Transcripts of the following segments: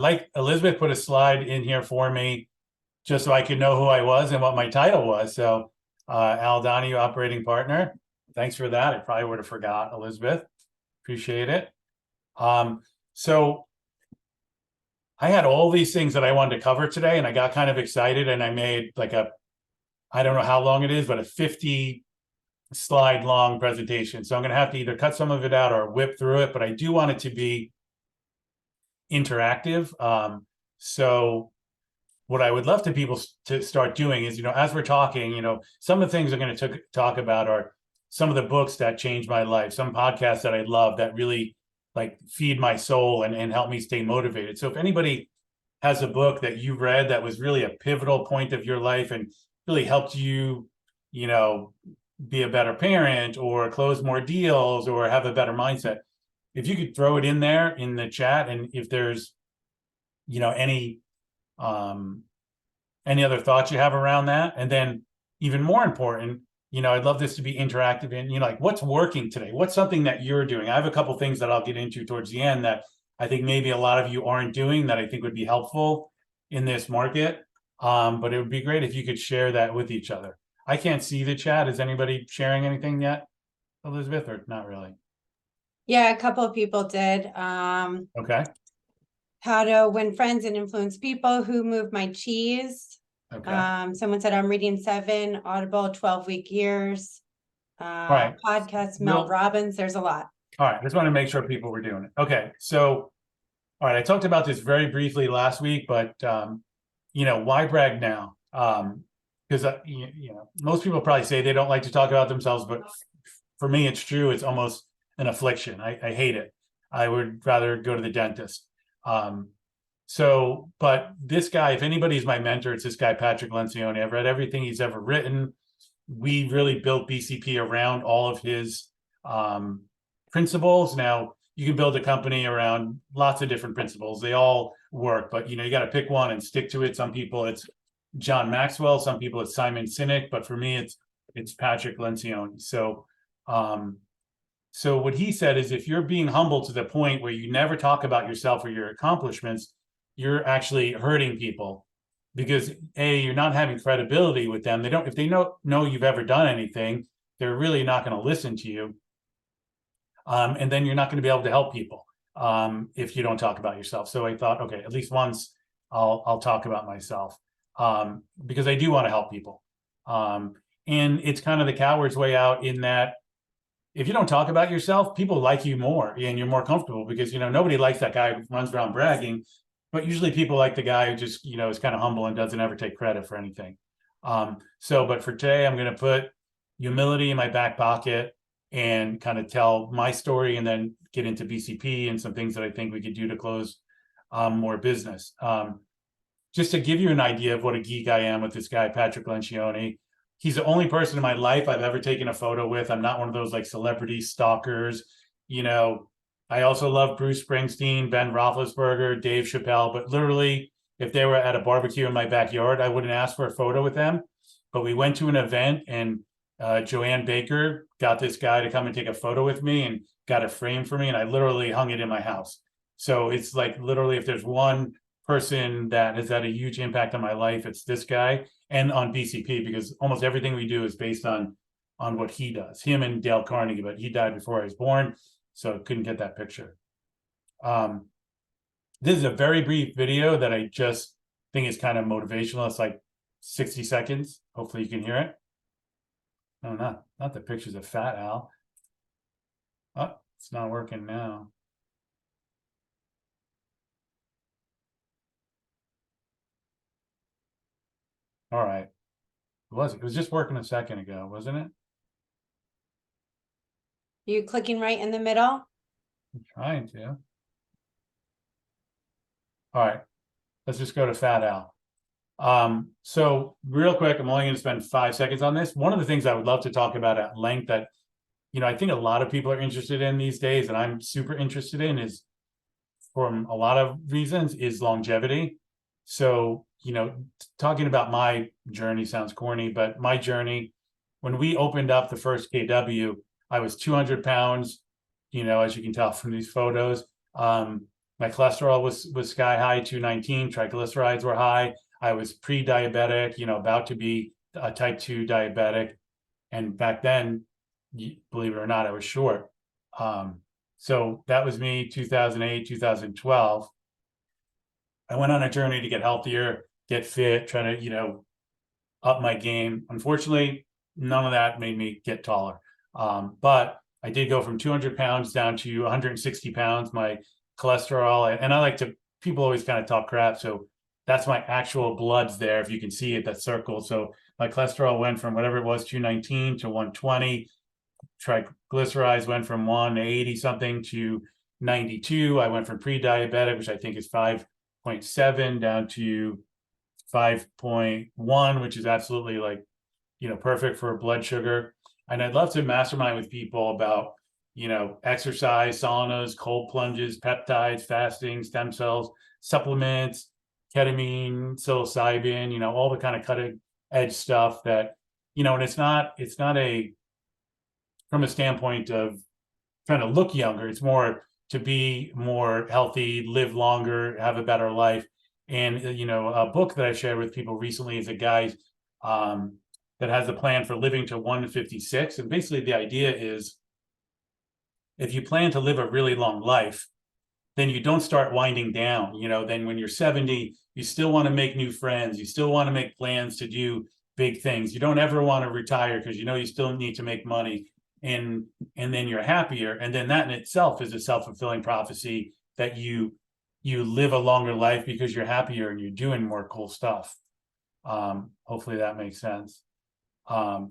like Elizabeth put a slide in here for me just so I could know who I was and what my title was. So Al Donohue, operating partner. Thanks for that. I probably would have forgot, Elizabeth. Appreciate it. So I had all these things that I wanted to cover today, and I got kind of excited, and I made like I don't know how long it is, but a 50 slide long presentation. So I'm going to have to either cut some of it out or whip through it, but I do want it to be interactive. So what I would love to people to start doing is, as we're talking, some of the things I'm going to talk about are some of the books that changed my life, some podcasts that I love that really like feed my soul and help me stay motivated. So if anybody has a book that you read that was really a pivotal point of your life and really helped you, be a better parent or close more deals or have a better mindset, if you could throw it in there in the chat, and if there's, any other thoughts you have around that. And then even more important, I'd love this to be interactive and, like what's working today? What's something that you're doing? I have a couple things that I'll get into towards the end that I think maybe a lot of you aren't doing that I think would be helpful in this market. But it would be great if you could share that with each other. I can't see the chat. Is anybody sharing anything yet, Elizabeth, or not really? Yeah, a couple of people did. Okay. How to win friends and influence people, who moved my cheese. Okay. Someone said I'm reading 7, Audible, 12-week years. Right. Podcast, Mel Robbins. There's a lot. All right. Just want to make sure people were doing it. Okay. So, all right. I talked about this very briefly last week, but, why brag now? Because, most people probably say they don't like to talk about themselves, but for me, it's true. It's almost an affliction. I hate it. I would rather go to the dentist. But this guy, if anybody's my mentor, it's this guy, Patrick Lencioni. I've read everything he's ever written. We really built BCP around all of his principles. Now, you can build a company around lots of different principles. They all work, but you got to pick one and stick to it. Some people it's John Maxwell, some people it's Simon Sinek, but for me it's Patrick Lencioni. So what he said is, if you're being humble to the point where you never talk about yourself or your accomplishments, you're actually hurting people, because you're not having credibility with them. If they know you've ever done anything, they're really not going to listen to you. And then you're not going to be able to help people if you don't talk about yourself. So I thought, okay, at least once I'll talk about myself, because I do want to help people. And it's kind of the coward's way out, in that if you don't talk about yourself, people like you more and you're more comfortable, because, nobody likes that guy who runs around bragging, but usually people like the guy who just, is kind of humble and doesn't ever take credit for anything. But for today, I'm going to put humility in my back pocket and kind of tell my story, and then get into BCP and some things that I think we could do to close more business. Just to give you an idea of what a geek I am with this guy, Patrick Lencioni. He's the only person in my life I've ever taken a photo with. I'm not one of those like celebrity stalkers. I also love Bruce Springsteen, Ben Roethlisberger, Dave Chappelle, but literally, if they were at a barbecue in my backyard, I wouldn't ask for a photo with them. But we went to an event, and Joanne Baker got this guy to come and take a photo with me and got a frame for me, and I literally hung it in my house. So it's like, literally, if there's one person that has had a huge impact on my life, it's this guy, and on BCP, because almost everything we do is based on what he does. Him and Dale Carnegie, but he died before I was born, so couldn't get that picture. This is a very brief video that I just think is kind of motivational. It's like 60 seconds. Hopefully you can hear it. No, not the pictures of Fat Al. Oh, it's not working now. All right. It was just working a second ago, wasn't it? You clicking right in the middle? I'm trying to. All right. Let's just go to Fat Al. So real quick, I'm only going to spend 5 seconds on this. One of the things I would love to talk about at length that, I think a lot of people are interested in these days, and I'm super interested in, is, from a lot of reasons, is longevity. So, talking about my journey sounds corny, but my journey, when we opened up the first KW, I was 200 pounds, as you can tell from these photos. My cholesterol was sky high, 219. Triglycerides were high. I was pre-diabetic, about to be a type 2 diabetic. And back then, believe it or not, I was short. So that was me, 2008, 2012. I went on a journey to get healthier, get fit, try to, up my game. Unfortunately, none of that made me get taller. But I did go from 200 pounds down to 160 pounds. My cholesterol, and I like to, people always kind of talk crap. So that's my actual bloods there. If you can see it, that circle. So my cholesterol went from whatever it was, 219 to 120. Triglycerides went from 180 something to 92. I went from pre-diabetic, which I think is 5.7, down to 5.1, which is absolutely like, perfect for blood sugar. And I'd love to mastermind with people about, exercise, saunas, cold plunges, peptides, fasting, stem cells, supplements, ketamine, psilocybin, all the kind of cutting edge stuff that, and it's not a, from a standpoint of trying to look younger, it's more to be more healthy, live longer, have a better life. And, a book that I shared with people recently is a guy that has a plan for living to 156. And basically the idea is if you plan to live a really long life, then you don't start winding down. Then when you're 70, you still want to make new friends. You still want to make plans to do big things. You don't ever want to retire because you still need to make money. And then you're happier. And then that in itself is a self-fulfilling prophecy that you live a longer life because you're happier and you're doing more cool stuff. Hopefully that makes sense. All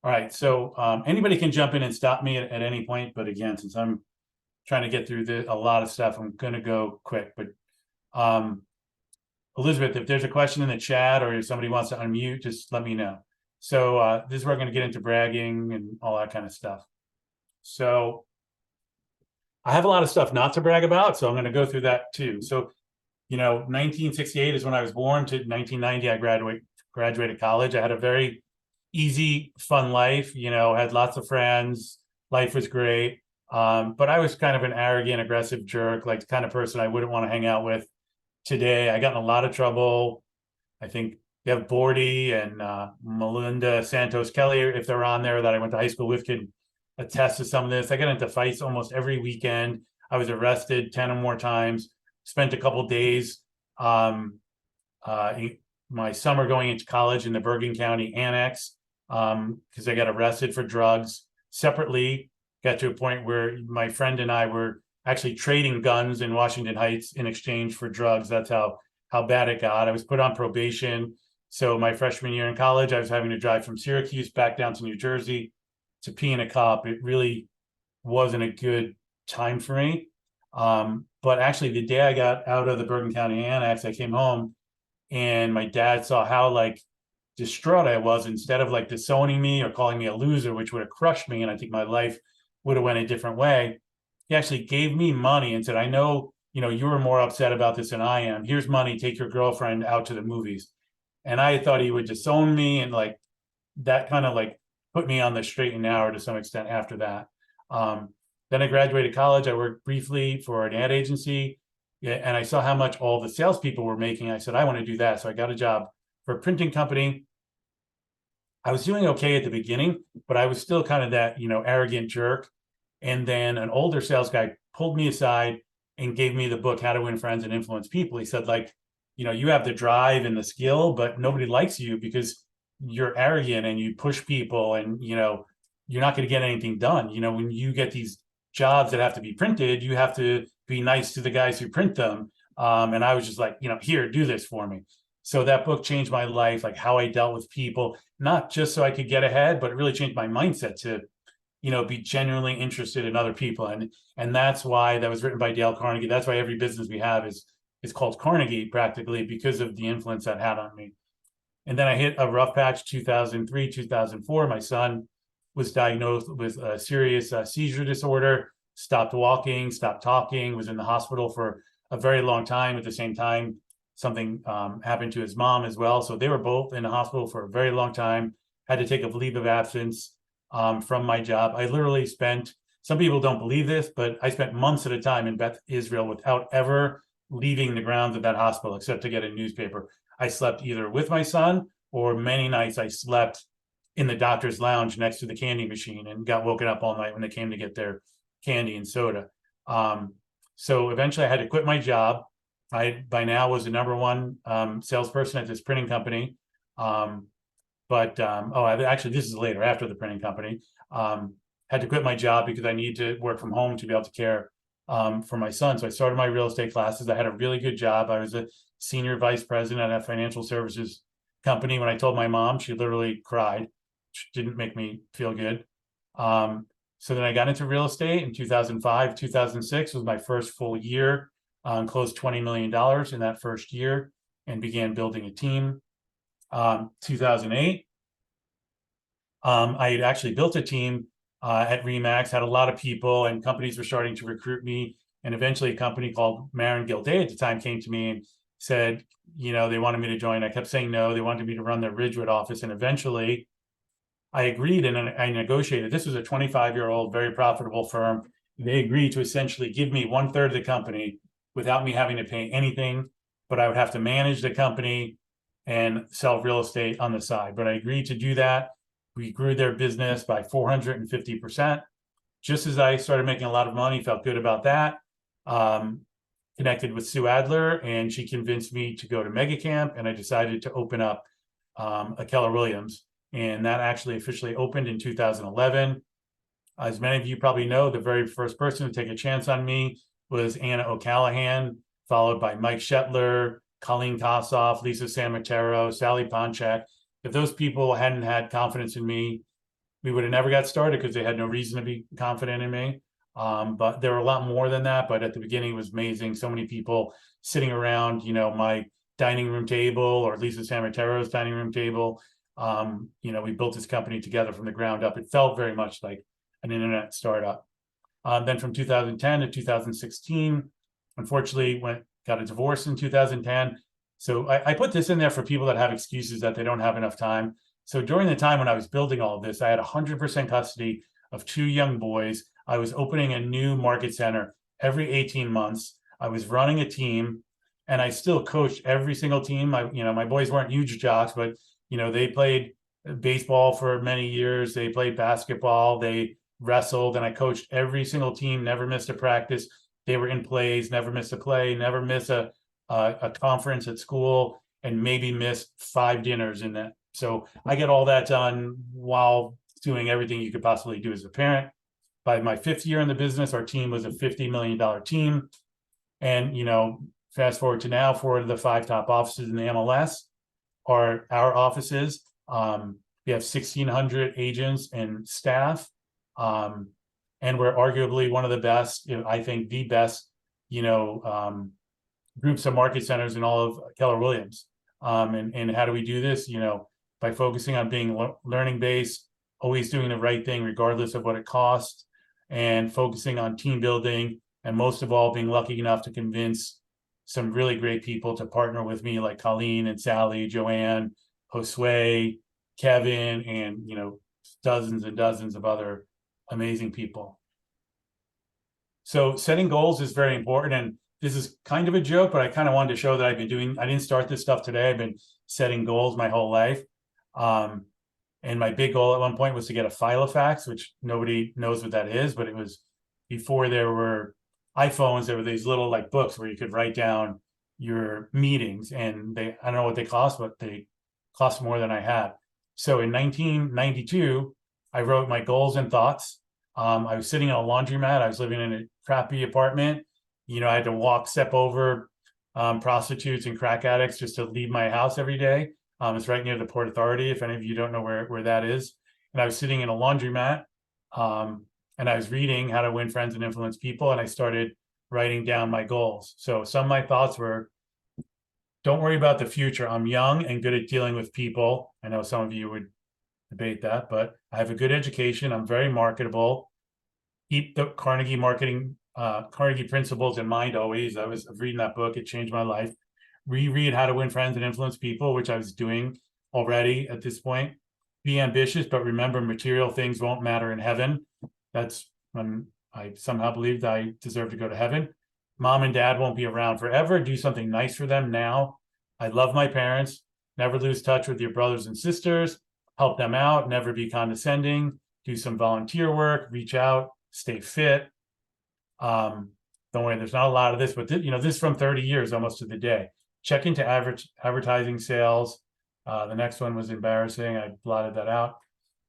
right. So anybody can jump in and stop me at any point. But again, since I'm trying to get through a lot of stuff, I'm going to go quick. But Elizabeth, if there's a question in the chat or if somebody wants to unmute, just let me know. So this is where we're going to get into bragging and all that kind of stuff. So I have a lot of stuff not to brag about, so I'm going to go through that too. So, 1968 is when I was born. To 1990, I graduated college. I had a very easy, fun life. Had lots of friends. Life was great. But I was kind of an arrogant, aggressive jerk, like the kind of person I wouldn't want to hang out with today. I got in a lot of trouble. I think you have Bordy and Melinda Santos Kelly, if they're on there, that I went to high school with, can attest to some of this. I got into fights almost every weekend. I was arrested 10 or more times, spent a couple days my summer going into college in the Bergen County Annex because I got arrested for drugs. Separately, got to a point where my friend and I were actually trading guns in Washington Heights in exchange for drugs. That's how bad it got. I was put on probation. So my freshman year in college, I was having to drive from Syracuse back down to New Jersey to pee in a cup. It really wasn't a good time for me. But actually the day I got out of the Bergen County Annex, I came home and my dad saw how distraught I was. Instead of disowning me or calling me a loser, which would have crushed me, and I think my life would have went a different way, he actually gave me money and said, I know, you were more upset about this than I am. Here's money, take your girlfriend out to the movies. And I thought he would disown me, and that kind of put me on the straight and narrow to some extent after that. Then I graduated college. I worked briefly for an ad agency, and I saw how much all the salespeople were making. I said, I want to do that. So I got a job for a printing company. I was doing okay at the beginning, but I was still kind of that, arrogant jerk. And then an older sales guy pulled me aside and gave me the book, How to Win Friends and Influence People. He said, you have the drive and the skill, but nobody likes you because you're arrogant and you push people and, you're not going to get anything done. When you get these jobs that have to be printed, you have to be nice to the guys who print them. And I was just here, do this for me. So that book changed my life, how I dealt with people, not just so I could get ahead, but it really changed my mindset to, be genuinely interested in other people. And that's why that was written by Dale Carnegie. That's why every business we have is called Carnegie, practically, because of the influence that had on me. And then I hit a rough patch, 2003, 2004. My son was diagnosed with a serious seizure disorder, stopped walking, stopped talking, was in the hospital for a very long time. At the same time, something happened to his mom as well. So they were both in the hospital for a very long time, had to take a leave of absence from my job. I literally spent some people don't believe this, but I spent months at a time in Beth Israel without ever leaving the grounds of that hospital except to get a newspaper. I slept either with my son, or many nights I slept in the doctor's lounge next to the candy machine and got woken up all night when they came to get their candy and soda. So eventually I had to quit my job. I by now was the number one salesperson at this printing company. Actually, this is later, after the printing company. Had to quit my job because I need to work from home to be able to care for my son. So I started my real estate classes. I had a really good job. I was a senior vice president at a financial services company. When I told my mom, she literally cried. Which didn't make me feel good. So then I got into real estate in 2005. 2006 was my first full year. Closed $20 million in that first year and began building a team. 2008, I had actually built a team at Remax, had a lot of people, and companies were starting to recruit me. And eventually a company called Marin Gilday at the time came to me and said, they wanted me to join. I kept saying no. They wanted me to run their Ridgewood office. And eventually I agreed and I negotiated. This was a 25-year-old, very profitable firm. They agreed to essentially give me 1/3 of the company without me having to pay anything, but I would have to manage the company and sell real estate on the side. But I agreed to do that. We grew their business by 450%. Just as I started making a lot of money, felt good about that. Connected with Sue Adler, and she convinced me to go to MegaCamp, and I decided to open up a Keller Williams. And that actually officially opened in 2011. As many of you probably know, the very first person to take a chance on me was Anna O'Callahan, followed by Mike Shetler, Colleen Kossoff, Lisa Samotero, Sally Ponchak. If those people hadn't had confidence in me, we would have never got started because they had no reason to be confident in me. But there were a lot more than that. But at the beginning, it was amazing. So many people sitting around, my dining room table or Lisa Samotero's dining room table. We built this company together from the ground up. It felt very much like an internet startup. Then from 2010 to 2016, unfortunately, got a divorce in 2010. So I put this in there for people that have excuses that they don't have enough time. So during the time when I was building all of this, I had 100% custody of 2 young boys. I was opening a new market center every 18 months. I was running a team, and I still coached every single team. My boys weren't huge jocks, but they played baseball for many years. They played basketball. They wrestled, and I coached every single team. Never missed a practice. They were in plays. Never missed a play. Never missed a conference at school, and maybe missed 5 dinners in that. So I get all that done while doing everything you could possibly do as a parent. By my 5th year in the business, our team was a $50 million team. And, fast forward to now, 4 of the 5 top offices in the MLS are our offices. We have 1,600 agents and staff. And we're arguably one of the best, I think the best, groups of market centers in all of Keller Williams. And how do we do this? By focusing on being learning based, always doing the right thing regardless of what it costs, and focusing on team building, and most of all, being lucky enough to convince some really great people to partner with me, like Colleen and Sally, Joanne, Josue, Kevin, and dozens and dozens of other amazing people. So setting goals is very important, and this is kind of a joke, but I kind of wanted to show that I didn't start this stuff today. I've been setting goals my whole life. And my big goal at one point was to get a Filofax, which nobody knows what that is, but it was before there were iPhones. There were these little books where you could write down your meetings, and I don't know what they cost, but they cost more than I had. So in 1992, I wrote my goals and thoughts. I was sitting in a laundromat. I was living in a crappy apartment. I had to step over prostitutes and crack addicts just to leave my house every day. It's right near the Port Authority, if any of you don't know where that is. And I was sitting in a laundromat, and I was reading How to Win Friends and Influence People, and I started writing down my goals. So some of my thoughts were, don't worry about the future. I'm young and good at dealing with people. I know some of you would debate that, but I have a good education. I'm very marketable. Keep the Carnegie principles in mind always. I was reading that book. It changed my life. Reread How to Win Friends and Influence People, which I was doing already at this point. Be ambitious, but remember, material things won't matter in heaven. That's when I somehow believed I deserved to go to heaven. Mom and dad won't be around forever. Do something nice for them now. I love my parents. Never lose touch with your brothers and sisters. Help them out. Never be condescending. Do some volunteer work. Reach out. Stay fit. Don't worry, there's not a lot of this, but this is from 30 years almost to the day. Check into advertising sales. The next one was embarrassing. I blotted that out.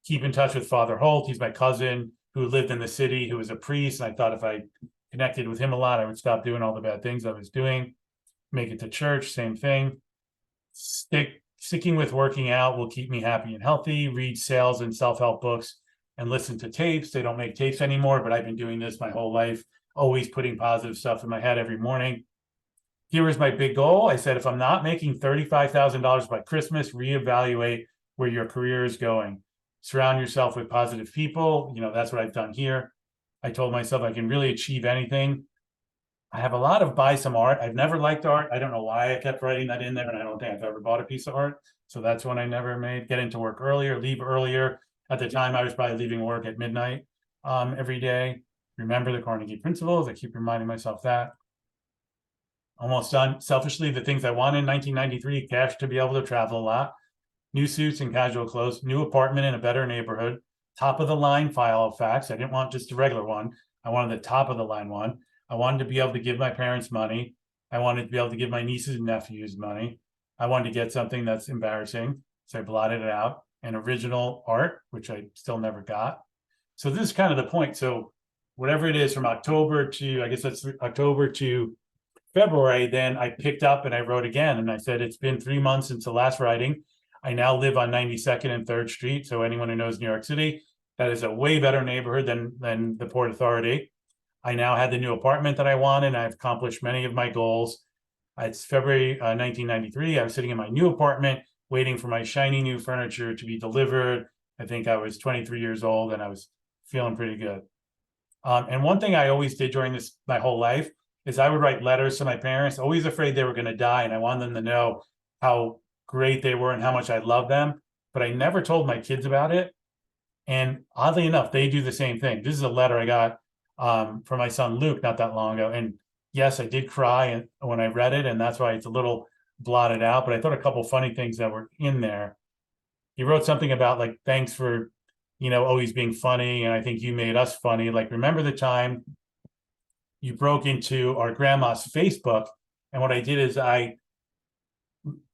Keep in touch with Father Holt. He's my cousin who lived in the city, who was a priest. And I thought if I connected with him a lot, I would stop doing all the bad things I was doing. Make it to church, same thing. Sticking with working out will keep me happy and healthy. Read sales and self-help books and listen to tapes. They don't make tapes anymore, but I've been doing this my whole life, always putting positive stuff in my head every morning. Here was my big goal. I said, if I'm not making $35,000 by Christmas, reevaluate where your career is going. Surround yourself with positive people. That's what I've done here. I told myself I can really achieve anything. I have a lot of buy some art. I've never liked art. I don't know why I kept writing that in there, and I don't think I've ever bought a piece of art. So that's one I never made. Get into work earlier, leave earlier. At the time, I was probably leaving work at midnight every day. Remember the Carnegie principles. I keep reminding myself that. Almost done. Selfishly, the things I wanted in 1993, cash to be able to travel a lot, new suits and casual clothes, new apartment in a better neighborhood, top of the line file of facts. I didn't want just a regular one. I wanted the top of the line one. I wanted to be able to give my parents money. I wanted to be able to give my nieces and nephews money. I wanted to get something that's embarrassing. So I blotted it out. And original art, which I still never got. So this is kind of the point. So whatever it is from October to, I guess that's October to February, then I picked up and I wrote again. And I said, it's been 3 months since the last writing. I now live on 92nd and 3rd Street. So anyone who knows New York City, that is a way better neighborhood than the Port Authority. I now had the new apartment that I wanted, and I've accomplished many of my goals. It's February 1993. I was sitting in my new apartment, waiting for my shiny new furniture to be delivered. I think I was 23 years old, and I was feeling pretty good. And one thing I always did during my whole life is I would write letters to my parents, always afraid they were going to die, and I wanted them to know how great they were and how much I loved them. But I never told my kids about it. And oddly enough, they do the same thing. This is a letter I got from my son Luke not that long ago. And yes, I did cry when I read it, and that's why it's a little blotted out. But I thought a couple funny things that were in there. He wrote something about like, thanks for, always being funny. And I think you made us funny. Like, remember the time you broke into our grandma's Facebook? And what I did is I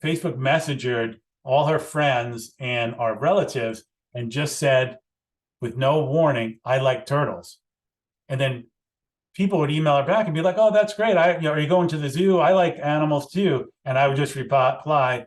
Facebook messengered all her friends and our relatives and just said, with no warning, I like turtles. And then people would email her back and be like, oh, that's great. Are you going to the zoo? I like animals too. And I would just reply,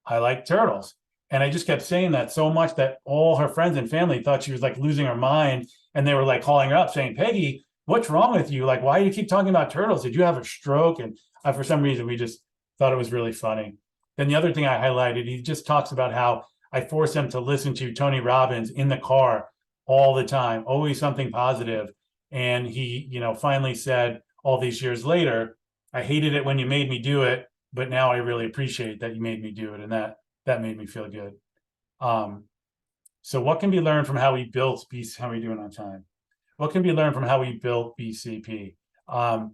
I like turtles. And I just kept saying that so much that all her friends and family thought she was like losing her mind. And they were like calling her up saying, Peggy, what's wrong with you? Like, why do you keep talking about turtles? Did you have a stroke? And for some reason, we just thought it was really funny. Then the other thing I highlighted, he just talks about how I forced him to listen to Tony Robbins in the car all the time, always something positive. And he, finally said all these years later, I hated it when you made me do it, but now I really appreciate that you made me do it. And that made me feel good. So what can be learned from how we built BC? How are we doing on time? What can be learned from how we built BCP? The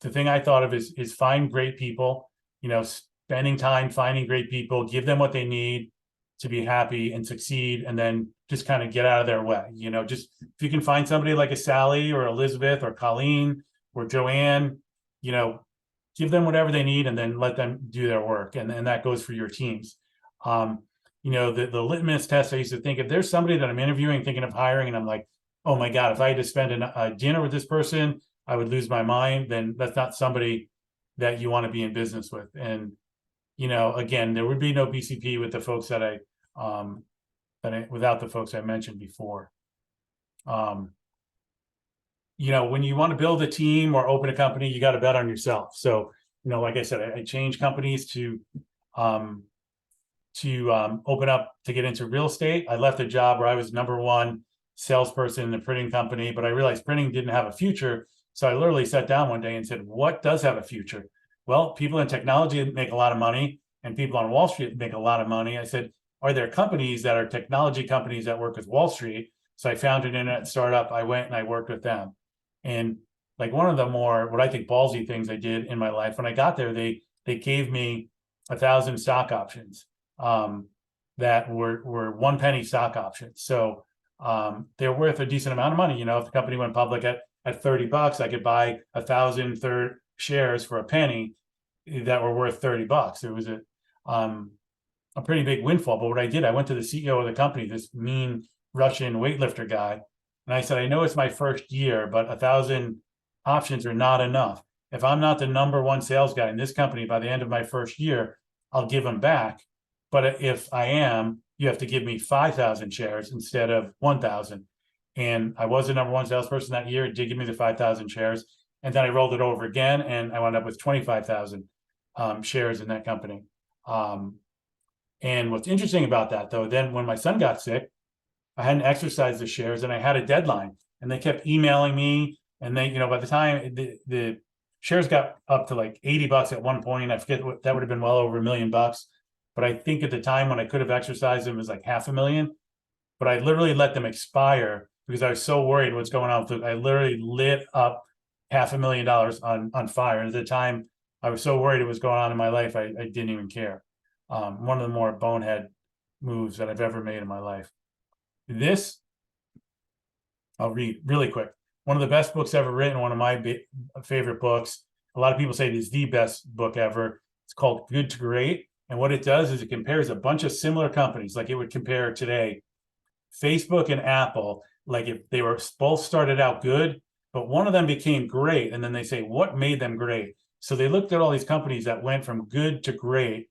thing I thought of is find great people, spending time finding great people, give them what they need to be happy and succeed, and then just kind of get out of their way. Just if you can find somebody like a Sally or Elizabeth or Colleen or Joanne, give them whatever they need and then let them do their work. And that goes for your teams. The litmus test, I used to think if there's somebody that I'm interviewing, thinking of hiring, and I'm like, oh my God, if I had to spend a dinner with this person, I would lose my mind, then that's not somebody that you want to be in business with. And, again, there would be no BCP with the folks without the folks I mentioned before. When you want to build a team or open a company, you got to bet on yourself. So, like I said, I changed companies to open up to get into real estate. I left a job where I was number one salesperson in the printing company, but I realized printing didn't have a future. So I literally sat down one day and said, what does have a future? Well, people in technology make a lot of money and people on Wall Street make a lot of money. I said, are there companies that are technology companies that work with Wall Street? So I found an internet startup. I went and I worked with them. And like one of the more, what I think ballsy things I did in my life, when I got there, they gave me 1,000 stock options that were 1 penny stock options. So they're worth a decent amount of money. You know, if the company went public at $30, I could buy 1,000 shares for a penny that were worth $30. It was a pretty big windfall. But what I did, I went to the CEO of the company, this mean Russian weightlifter guy, and I said, I know it's my first year, but 1,000 options are not enough. If I'm not the #1 sales guy in this company by the end of my first year, I'll give them back. But if I am, you have to give me 5,000 shares instead of 1,000. And I was the #1 salesperson that year. It did give me the 5,000 shares. And then I rolled it over again, and I wound up with 25,000 shares in that company. And what's interesting about that, though, then when my son got sick, I hadn't exercised the shares, and I had a deadline, and they kept emailing me. And they, you know, by the time the shares got up to like $80 at one point, I forget what that would have been, well over $1 million. But I think at the time when I could have exercised them, it was like $500,000. But I literally let them expire because I was so worried what's going on with it. I literally lit up $500,000 on fire. And at the time, I was so worried it was going on in my life, I didn't even care. One of the more bonehead moves that I've ever made in my life. This, I'll read really quick. One of the best books ever written, one of my favorite books. A lot of people say it is the best book ever. It's called Good to Great. And what it does is it compares a bunch of similar companies, like it would compare today, Facebook and Apple, like if they were both started out good, but one of them became great. And then they say, what made them great? So they looked at all these companies that went from good to great,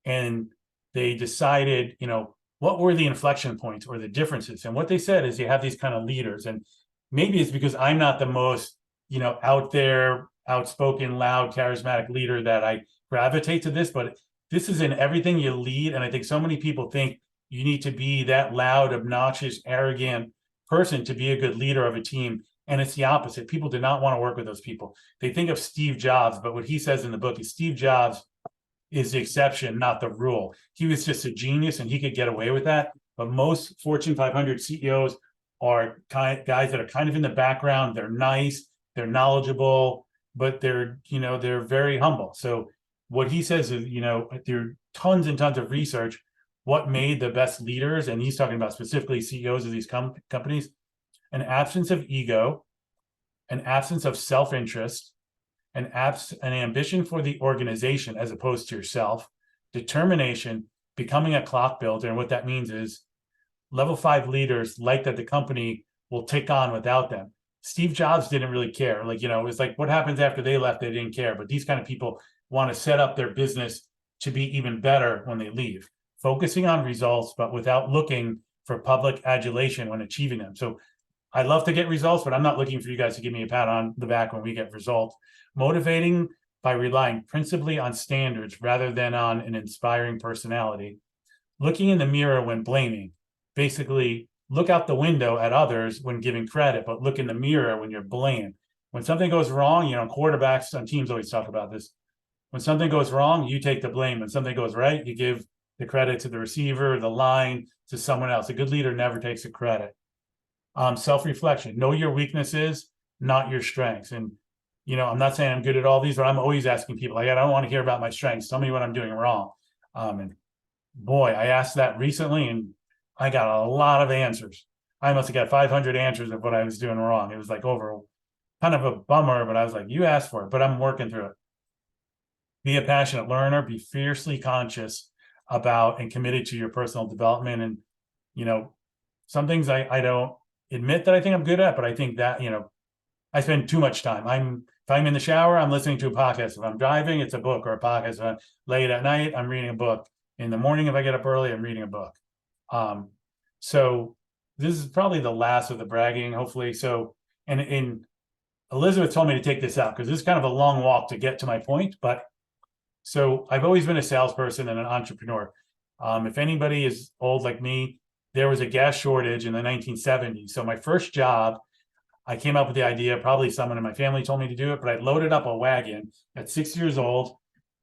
and they decided, you know, what were the inflection points or the differences? And what they said is you have these kind of leaders. And maybe it's because I'm not the most, you know, out there, outspoken, loud, charismatic leader that I gravitate to this, but this is in everything you lead. And I think so many people think you need to be that loud, obnoxious, arrogant person to be a good leader of a team. And it's the opposite. People do not want to work with those people. They think of Steve Jobs, but what he says in the book is Steve Jobs is the exception, not the rule. He was just a genius and he could get away with that. But most Fortune 500 CEOs are guys that are kind of in the background. They're nice, they're knowledgeable, but they're, you know, they're very humble. So what he says is, you know, there are tons and tons of research, what made the best leaders, and he's talking about specifically CEOs of these companies, an absence of ego, an absence of self-interest, an ambition for the organization as opposed to yourself, determination, becoming a clock builder. And what that means is level 5 leaders like that the company will tick on without them. Steve Jobs didn't really care. Like, you know, it's like what happens after they left, they didn't care. But these kind of people want to set up their business to be even better when they leave, focusing on results, but without looking for public adulation when achieving them. So I love to get results, but I'm not looking for you guys to give me a pat on the back when we get results. Motivating by relying principally on standards rather than on an inspiring personality. Looking in the mirror when blaming. Basically, look out the window at others when giving credit, but look in the mirror when you're blamed. When something goes wrong, you know, quarterbacks on teams always talk about this. When something goes wrong, you take the blame. When something goes right, you give the credit to the receiver, the line, to someone else. A good leader never takes the credit. Self-reflection. Know your weaknesses, not your strengths. And, you know, I'm not saying I'm good at all these, but I'm always asking people, like, I don't want to hear about my strengths. Tell me what I'm doing wrong. And boy, I asked that recently and I got a lot of answers. I must have got 500 answers of what I was doing wrong. It was like over kind of a bummer, but I was like, you asked for it, but I'm working through it. Be a passionate learner, be fiercely conscious about and committed to your personal development. And, you know, some things I don't admit that I think I'm good at, but I think that, you know, I spend too much time. If I'm in the shower, I'm listening to a podcast. If I'm driving, it's a book or a podcast. If I'm late at night, I'm reading a book. In the morning, if I get up early, I'm reading a book. So this is probably the last of the bragging, hopefully. So, and Elizabeth told me to take this out because this is kind of a long walk to get to my point. But so I've always been a salesperson and an entrepreneur. If anybody is old like me, there was a gas shortage in the 1970s. So my first job, I came up with the idea, probably someone in my family told me to do it, but I loaded up a wagon at 6 years old.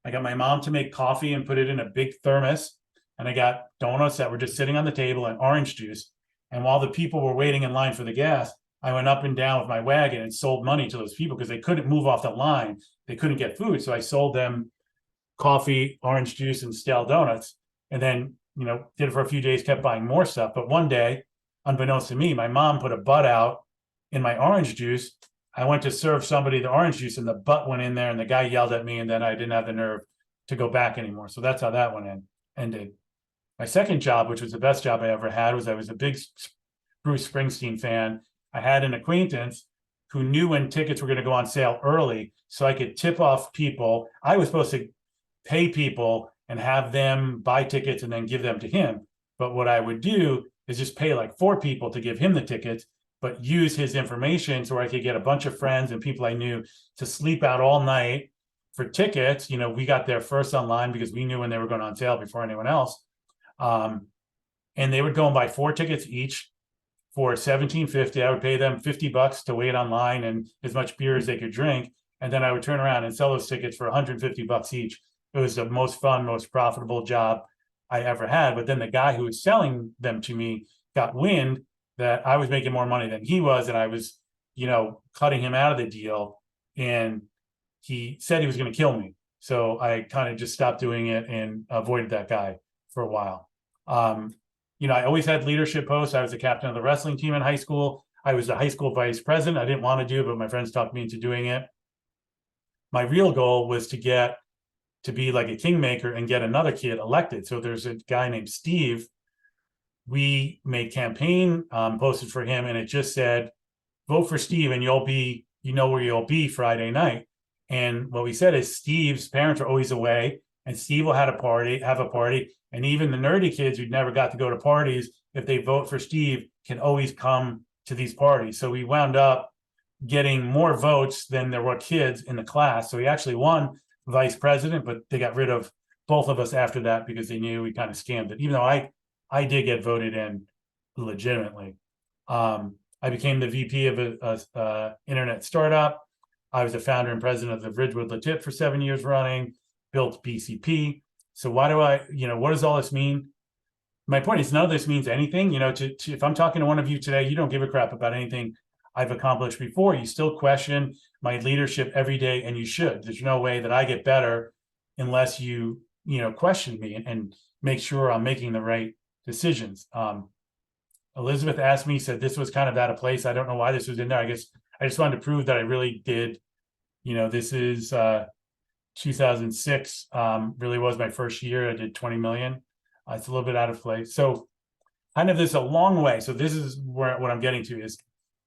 I got my mom to make coffee and put it in a big thermos. And I got donuts that were just sitting on the table and orange juice. And while the people were waiting in line for the gas, I went up and down with my wagon and sold money to those people because they couldn't move off the line. They couldn't get food. So I sold them coffee, orange juice, and stale donuts. And then, did it for a few days, kept buying more stuff. But one day, unbeknownst to me, my mom put a butt out in my orange juice. I went to serve somebody the orange juice and the butt went in there and the guy yelled at me, and then I didn't have the nerve to go back anymore. So that's how that one ended. My second job, which was the best job I ever had, was I was a big Bruce Springsteen fan. I had an acquaintance who knew when tickets were going to go on sale early, so I could tip off people. I was supposed to pay people and have them buy tickets and then give them to him. But what I would do is just pay like 4 people to give him the tickets, but use his information so I could get a bunch of friends and people I knew to sleep out all night for tickets. We got there first online because we knew when they were going on sale before anyone else. And they would go and buy 4 tickets each for $17.50. I would pay them $50 to wait online and as much beer as they could drink. And then I would turn around and sell those tickets for $150 each. It was the most fun, most profitable job I ever had. But then the guy who was selling them to me got wind that I was making more money than he was. And I was, cutting him out of the deal. And he said he was going to kill me. So I kind of just stopped doing it and avoided that guy for a while. I always had leadership posts. I was the captain of the wrestling team in high school. I was the high school vice president. I didn't want to do it, but my friends talked me into doing it. My real goal was to be like a kingmaker and get another kid elected. So there's a guy named Steve. We made campaign posted for him, and it just said, vote for Steve and you'll be, where you'll be Friday night. And what we said is Steve's parents are always away, and Steve will have a party. And even the nerdy kids who never got to go to parties, if they vote for Steve, can always come to these parties. So we wound up getting more votes than there were kids in the class. So he actually won vice president, but they got rid of both of us after that because they knew we kind of scammed it, even though I did get voted in legitimately. I became the VP of a internet startup. I was the founder and president of the Ridgewood for 7 years running, built BCP. So why do what does all this mean? My point is none of this means anything. If I'm talking to one of you today, you don't give a crap about anything I've accomplished before. You still question my leadership every day, and you should. There's no way that I get better unless you question me and make sure I'm making the right decisions. Elizabeth asked me, said this was kind of out of place. I don't know why this was in there. I guess I just wanted to prove that I really did. This is 2006, really was my first year. I did 20 million. It's a little bit out of place. So kind of this a long way. So this is what I'm getting to is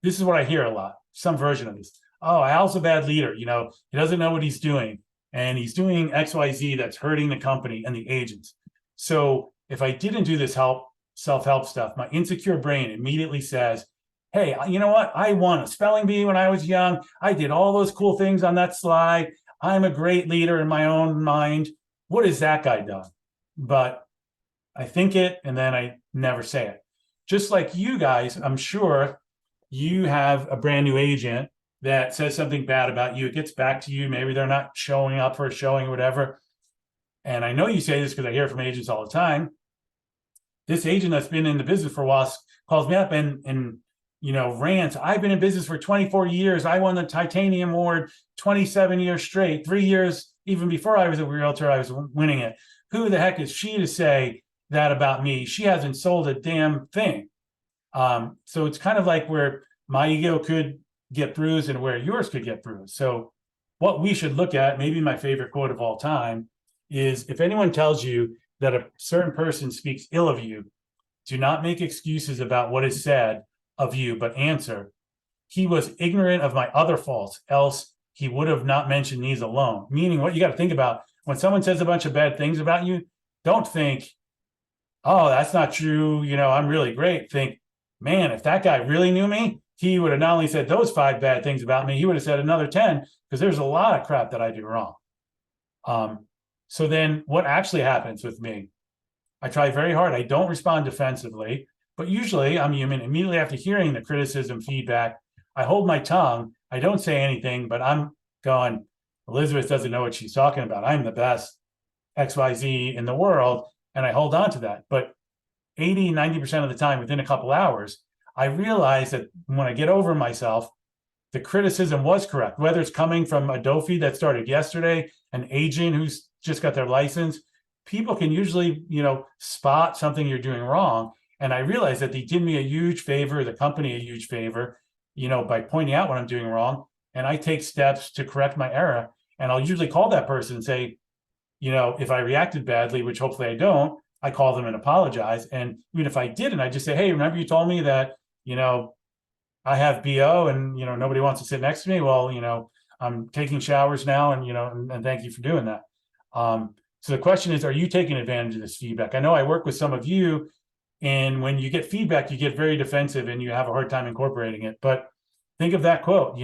this is what I hear a lot, some version of this. Oh, Al's a bad leader. He doesn't know what he's doing, and he's doing XYZ that's hurting the company and the agents. So if I didn't do this self-help stuff, my insecure brain immediately says, hey, you know what? I won a spelling bee when I was young. I did all those cool things on that slide. I'm a great leader in my own mind. What has that guy done? But I think it, and then I never say it. Just like you guys, I'm sure you have a brand new agent that says something bad about you. It gets back to you. Maybe they're not showing up for a showing or whatever. And I know you say this because I hear it from agents all the time. This agent that's been in the business for a while calls me up and rants. I've been in business for 24 years. I won the Titanium Award 27 years straight. 3 years, even before I was a realtor, I was winning it. Who the heck is she to say that about me? She hasn't sold a damn thing. So it's kind of like where my ego could get bruised and where yours could get bruised. So what we should look at, maybe my favorite quote of all time, is if anyone tells you that a certain person speaks ill of you, do not make excuses about what is said of you, but answer, he was ignorant of my other faults, else he would have not mentioned these alone. Meaning what you got to think about when someone says a bunch of bad things about you, don't think, oh, that's not true. I'm really great. Think, man, if that guy really knew me, he would have not only said those 5 bad things about me, he would have said another 10 because there's a lot of crap that I do wrong. So then what actually happens with me? I try very hard. I don't respond defensively, but usually I'm human. Immediately after hearing the criticism, feedback, I hold my tongue. I don't say anything, but I'm going, Elizabeth doesn't know what she's talking about. I'm the best XYZ in the world. And I hold on to that. But 80, 90% of the time within a couple hours, I realize that when I get over myself, the criticism was correct, whether it's coming from a Dofi that started yesterday, an agent who's just got their license. People can usually, spot something you're doing wrong. And I realized that they did me a huge favor, the company a huge favor, by pointing out what I'm doing wrong. And I take steps to correct my error. And I'll usually call that person and say, if I reacted badly, which hopefully I don't, I call them and apologize. And even if I didn't, I just say, hey, remember you told me that, I have BO and, nobody wants to sit next to me. Well, I'm taking showers now and thank you for doing that. So the question is, are you taking advantage of this feedback? I know I work with some of you, and when you get feedback, you get very defensive and you have a hard time incorporating it. But think of that quote,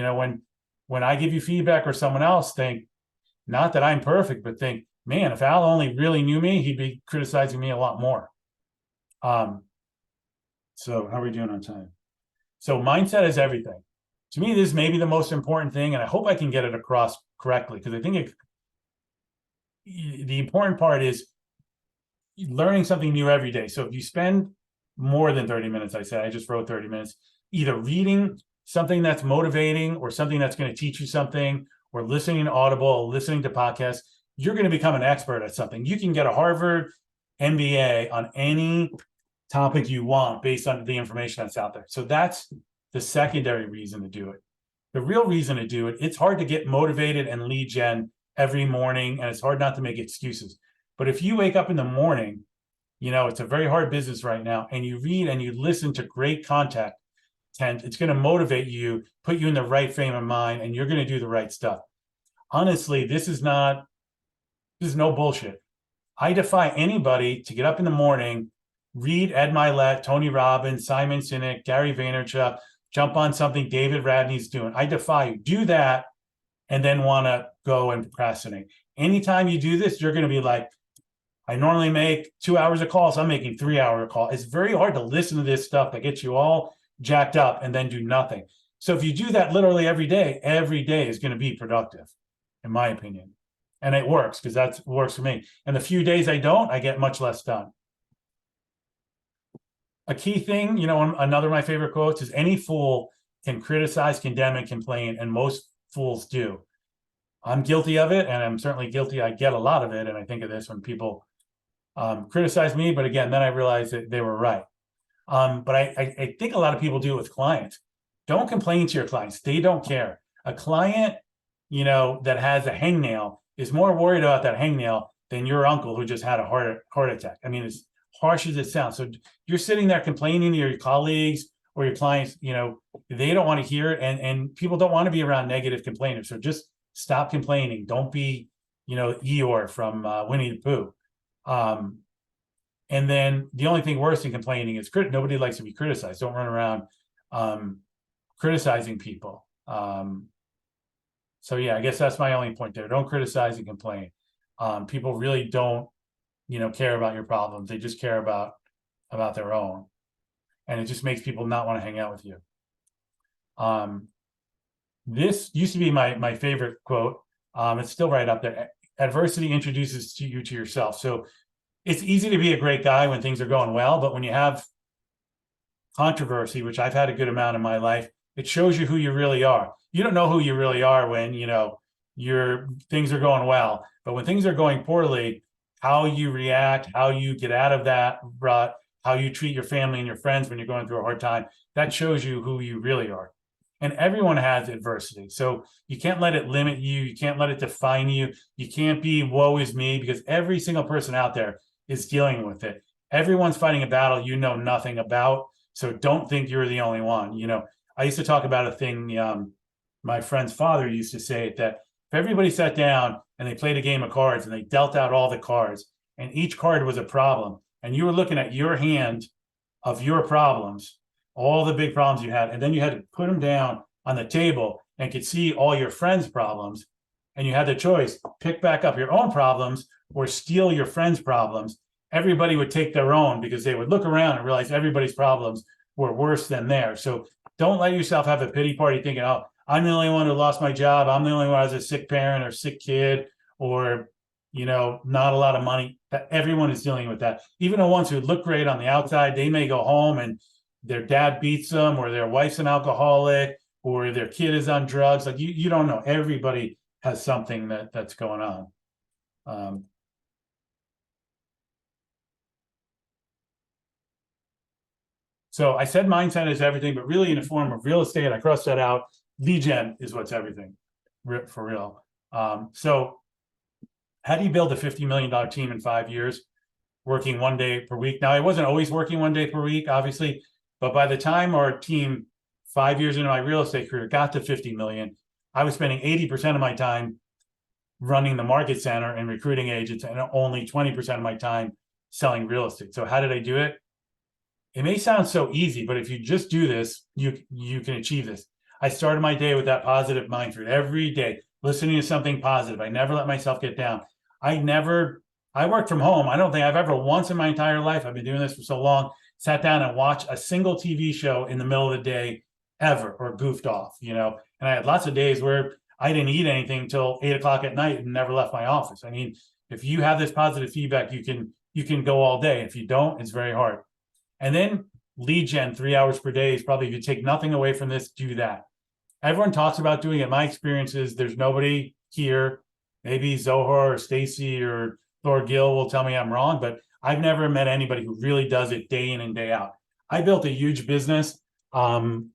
when I give you feedback or someone else, think, not that I'm perfect, but think, man, if Al only really knew me, he'd be criticizing me a lot more. So how are we doing on time? So mindset is everything. To me, this may be the most important thing, and I hope I can get it across correctly, because I think the important part is learning something new every day. So if you spend more than 30 minutes, I just wrote 30 minutes, either reading something that's motivating or something that's going to teach you something, or listening to Audible, listening to podcasts, you're going to become an expert at something. You can get a Harvard MBA on any topic you want based on the information that's out there. So that's the secondary reason to do it. The real reason to do it, it's hard to get motivated and lead gen every morning, and it's hard not to make excuses. But if you wake up in the morning, it's a very hard business right now, and you read and you listen to great content, it's going to motivate you, put you in the right frame of mind, and you're going to do the right stuff. Honestly, this is no bullshit. I defy anybody to get up in the morning, read Ed Milet, Tony Robbins, Simon Sinek, Gary Vaynerchuk, jump on something David Radney's doing. I defy you. Do that and then want to go and procrastinate. Anytime you do this, you're going to be like, I normally make 2 hours of calls. I'm making 3 hour call. It's very hard to listen to this stuff that gets you all jacked up and then do nothing. So if you do that literally every day is going to be productive, in my opinion. And it works, because that works for me. And the few days I don't, I get much less done. A key thing, another of my favorite quotes is, any fool can criticize, condemn, and complain, and most fools do. I'm guilty of it, and I'm certainly guilty. I get a lot of it, and I think of this when people criticize me, but again, then I realized that they were right. But I think a lot of people do it with clients. Don't complain to your clients. They don't care. A client, that has a hangnail is more worried about that hangnail than your uncle who just had a heart attack. I mean, as harsh as it sounds. So you're sitting there complaining to your colleagues or your clients, they don't want to hear it, and people don't want to be around negative complainers. So just stop complaining. Don't be, Eeyore from Winnie the Pooh. And then the only thing worse than complaining is nobody likes to be criticized. Don't run around criticizing people. So yeah, I guess that's my only point there. Don't criticize and complain. People really don't, care about your problems. They just care about their own. And it just makes people not want to hang out with you. This used to be my favorite quote. It's still right up there. Adversity introduces you to yourself. So it's easy to be a great guy when things are going well, but when you have controversy, which I've had a good amount in my life, it shows you who you really are. You don't know who you really are when, your things are going well, but when things are going poorly, how you react, how you get out of that rut, how you treat your family and your friends when you're going through a hard time, that shows you who you really are. And everyone has adversity. So you can't let it limit you. You can't let it define you. You can't be woe is me, because every single person out there is dealing with it. Everyone's fighting a battle you know nothing about. So don't think you're the only one. I used to talk about a thing, my friend's father used to say that if everybody sat down and they played a game of cards and they dealt out all the cards, and each card was a problem, and you were looking at your hand of your problems, all the big problems you had, and then you had to put them down on the table and could see all your friends' problems, and you had the choice, pick back up your own problems or steal your friends' problems, everybody would take their own, because they would look around and realize everybody's problems were worse than theirs. So don't let yourself have a pity party thinking, oh, I'm the only one who lost my job. I'm the only one who has a sick parent or sick kid, or not a lot of money. That everyone is dealing with that. Even the ones who look great on the outside, they may go home and their dad beats them, or their wife's an alcoholic, or their kid is on drugs. Like you don't know. Everybody has something that's going on. So I said mindset is everything, but really in the form of real estate, I crossed that out. Lead gen is what's everything for real. So how do you build a $50 million team in 5 years, working 1 day per week? Now, I wasn't always working 1 day per week, obviously, but by the time our team 5 years into my real estate career got to 50 million, I was spending 80% of my time running the market center and recruiting agents, and only 20% of my time selling real estate. So how did I do it? It may sound so easy, but if you just do this, you can achieve this. I started my day with that positive mindset every day, listening to something positive. I never let myself get down. I worked from home. I don't think I've ever once in my entire life, I've been doing this for so long, sat down and watched a single TV show in the middle of the day ever, or goofed off, and I had lots of days where I didn't eat anything till 8 o'clock at night and never left my office. I mean, if you have this positive feedback, you can go all day. If you don't, it's very hard. And then lead gen 3 hours per day is probably, if you take nothing away from this, do that. Everyone talks about doing it. My experience is there's nobody here. Maybe Zohar or Stacy or Thor Gill will tell me I'm wrong, but I've never met anybody who really does it day in and day out. I built a huge business, and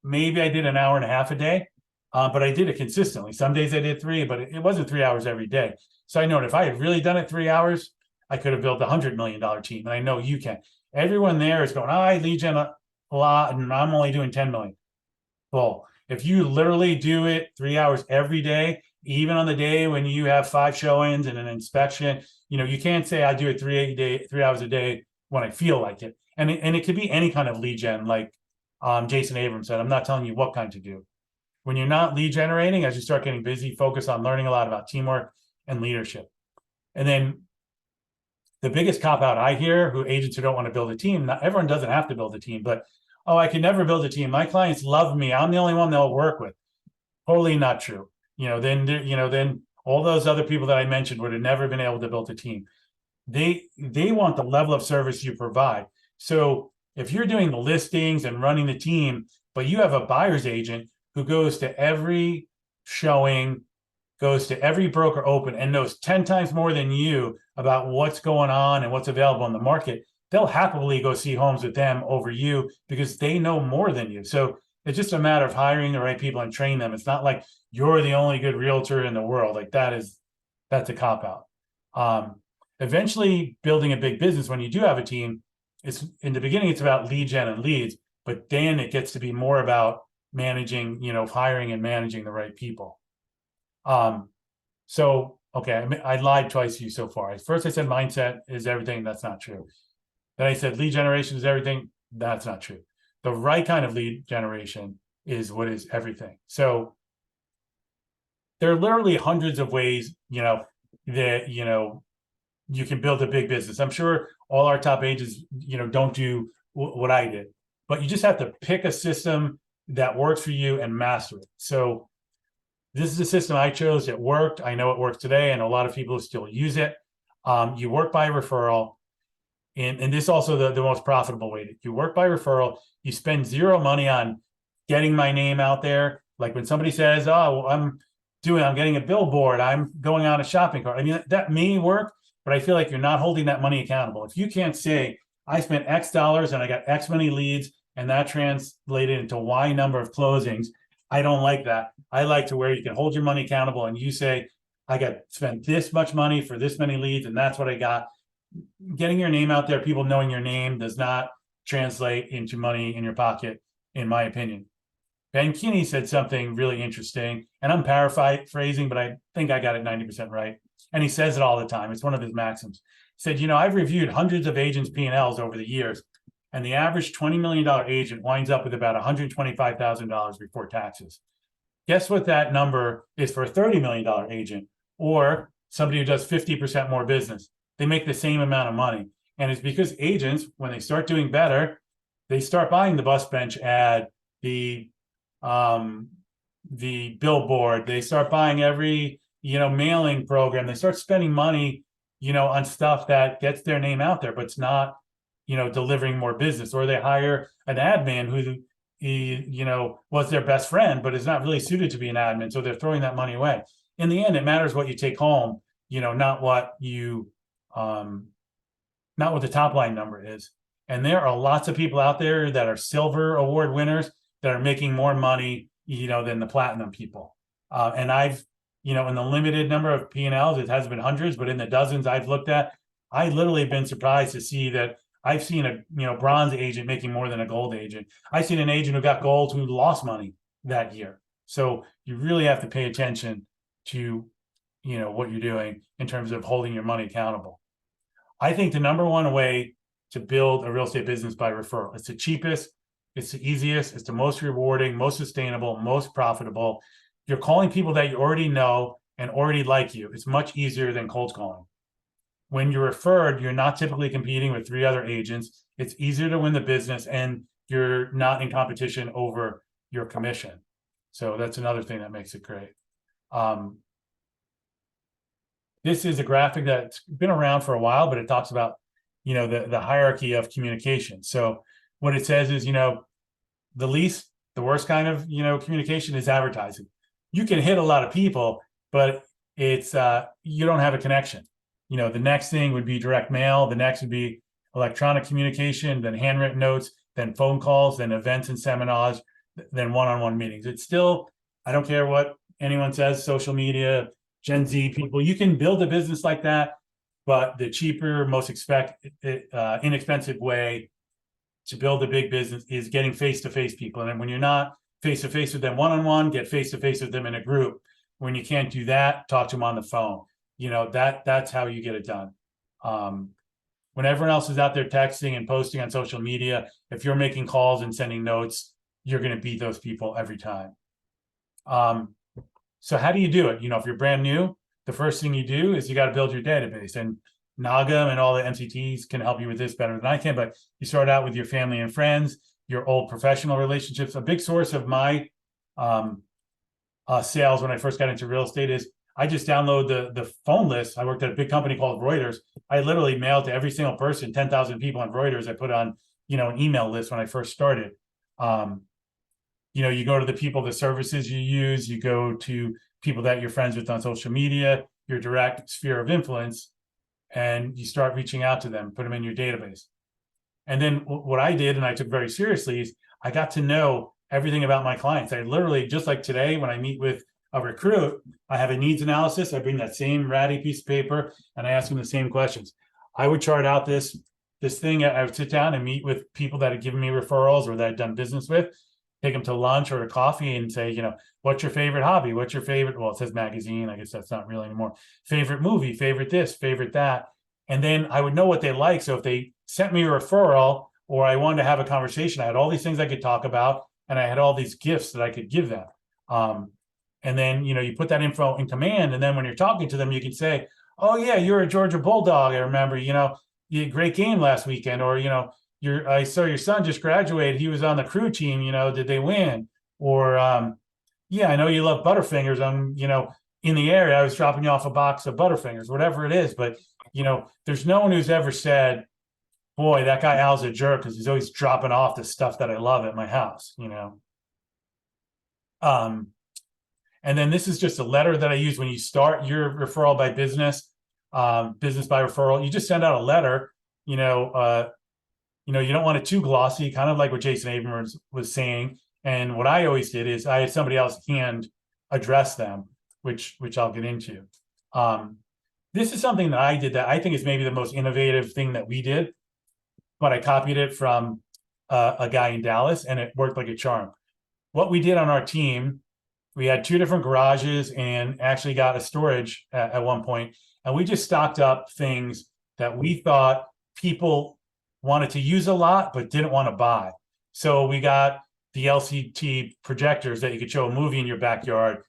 maybe I did an hour and a half a day, but I did it consistently. Some days I did 3, but it wasn't 3 hours every day. So I know if I had really done it 3 hours, I could have built a $100 million team, and I know you can. Everyone there is going, I lead gen a lot, and I'm only doing 10 million. Well, if you literally do it 3 hours every day, even on the day when you have 5 showings and an inspection, you can't say I do it 3 hours a day when I feel like it. And it could be any kind of lead gen, like Jason Abrams said. I'm not telling you what kind to do. When you're not lead generating, as you start getting busy, focus on learning a lot about teamwork and leadership. And then the biggest cop out I hear, who agents who don't want to build a team, not everyone doesn't have to build a team, but I can never build a team. My clients love me. I'm the only one they'll work with. Totally not true. Then all those other people that I mentioned would have never been able to build a team. They want the level of service you provide. So if you're doing the listings and running the team, but you have a buyer's agent who goes to every showing, goes to every broker open, and knows 10 times more than you about what's going on and what's available in the market, they'll happily go see homes with them over you because they know more than you. So it's just a matter of hiring the right people and training them. It's not like you're the only good realtor in the world. Like that's a cop out. Eventually building a big business, when you do have a team, it's in the beginning, it's about lead gen and leads, but then it gets to be more about managing, hiring and managing the right people. So, okay, I lied twice to you so far. First I said mindset is everything. That's not true. Then I said lead generation is everything. That's not true. The right kind of lead generation is what is everything. So there are literally hundreds of ways, that, you can build a big business. I'm sure all our top agents, don't do what I did, but you just have to pick a system that works for you and master it. So this is the system I chose. It worked. I know it works today, and a lot of people still use it. You work by referral. And this is also the most profitable way. You work by referral. You spend zero money on getting my name out there. Like when somebody says, I'm getting a billboard, I'm going on a shopping cart. I mean, that may work, but I feel like you're not holding that money accountable. If you can't say, I spent X dollars and I got X many leads, and that translated into Y number of closings, I don't like that. I like to where you can hold your money accountable and you say, I got spent this much money for this many leads, and that's what I got. Getting your name out there, people knowing your name, does not translate into money in your pocket, in my opinion. Ben Kinney said something really interesting, and I'm paraphrasing, but I think I got it 90% right. And he says it all the time. It's one of his maxims. He said, I've reviewed hundreds of agents' P&Ls over the years, and the average $20 million agent winds up with about $125,000 before taxes. Guess what that number is for a $30 million agent, or somebody who does 50% more business? They make the same amount of money. And it's because agents, when they start doing better, they start buying the bus bench ad, the billboard. They start buying every, mailing program. They start spending money, on stuff that gets their name out there, but it's not, delivering more business. Or they hire an admin who was their best friend, but is not really suited to be an admin. So they're throwing that money away. In the end, it matters what you take home, not what you, not what the top line number is. And there are lots of people out there that are silver award winners that are making more money, than the platinum people. And I've, in the limited number of P&Ls, it has been hundreds, but in the dozens I've looked at, I literally been surprised to see that I've seen a, bronze agent making more than a gold agent. I've seen an agent who got gold who lost money that year. So you really have to pay attention to, what you're doing in terms of holding your money accountable. I think the number one way to build a real estate business by referral, it's the cheapest, it's the easiest, it's the most rewarding, most sustainable, most profitable. You're calling people that you already know and already like you. It's much easier than cold calling. When you're referred, you're not typically competing with 3 other agents. It's easier to win the business, and you're not in competition over your commission. So that's another thing that makes it great. This is a graphic that's been around for a while, but it talks about, the hierarchy of communication. So what it says is, the worst kind of, communication is advertising. You can hit a lot of people, but it's, you don't have a connection. The next thing would be direct mail. The next would be electronic communication, then handwritten notes, then phone calls, then events and seminars, then one-on-one meetings. It's still, I don't care what anyone says, social media, Gen Z people, you can build a business like that, but the cheaper, most inexpensive way to build a big business is getting face-to-face people. And then when you're not face-to-face with them one-on-one, get face-to-face with them in a group. When you can't do that, talk to them on the phone. That's how you get it done. When everyone else is out there texting and posting on social media, if you're making calls and sending notes, you're going to beat those people every time. So how do you do it? If you're brand new, the first thing you do is you got to build your database, and Naga and all the MCTs can help you with this better than I can, but you start out with your family and friends, your old professional relationships. A big source of my sales when I first got into real estate is I just download the phone list. I worked at a big company called Reuters. I literally mailed to every single person, 10,000 people on Reuters. I put on, an email list when I first started. You go to the people, the services you use, you go to people that you're friends with on social media, your direct sphere of influence, and you start reaching out to them, put them in your database. And then what I did, and I took very seriously, is I got to know everything about my clients. I literally, just like today, when I meet with a recruit, I have a needs analysis. I bring that same ratty piece of paper and I ask them the same questions. I would chart out this thing. I would sit down and meet with people that had given me referrals or that I'd done business with, take them to lunch or a coffee and say, what's your favorite hobby? What's your favorite? Well, it says magazine. I guess that's not really anymore. Favorite movie, favorite this, favorite that. And then I would know what they like. So if they sent me a referral or I wanted to have a conversation, I had all these things I could talk about and I had all these gifts that I could give them. And then, you put that info in command. And then when you're talking to them, you can say, oh yeah, you're a Georgia Bulldog. I remember, you had a great game last weekend. Or, I saw your son just graduated. He was on the crew team, did they win? Or, yeah, I know you love Butterfingers. I'm, in the area, I was dropping you off a box of Butterfingers, whatever it is. But, there's no one who's ever said, boy, that guy Al's a jerk because he's always dropping off the stuff that I love at my house, And then this is just a letter that I use when you start your referral by business, business by referral. You just send out a letter, you don't want it too glossy, kind of like what Jason Abrams was saying. And what I always did is I had somebody else hand address them, which I'll get into. This is something that I did that I think is maybe the most innovative thing that we did, but I copied it from a guy in Dallas and it worked like a charm. What we did on our team, we had 2 different garages and actually got a storage at one point. And we just stocked up things that we thought people wanted to use a lot, but didn't want to buy. So we got the LCD projectors that you could show a movie in your backyard.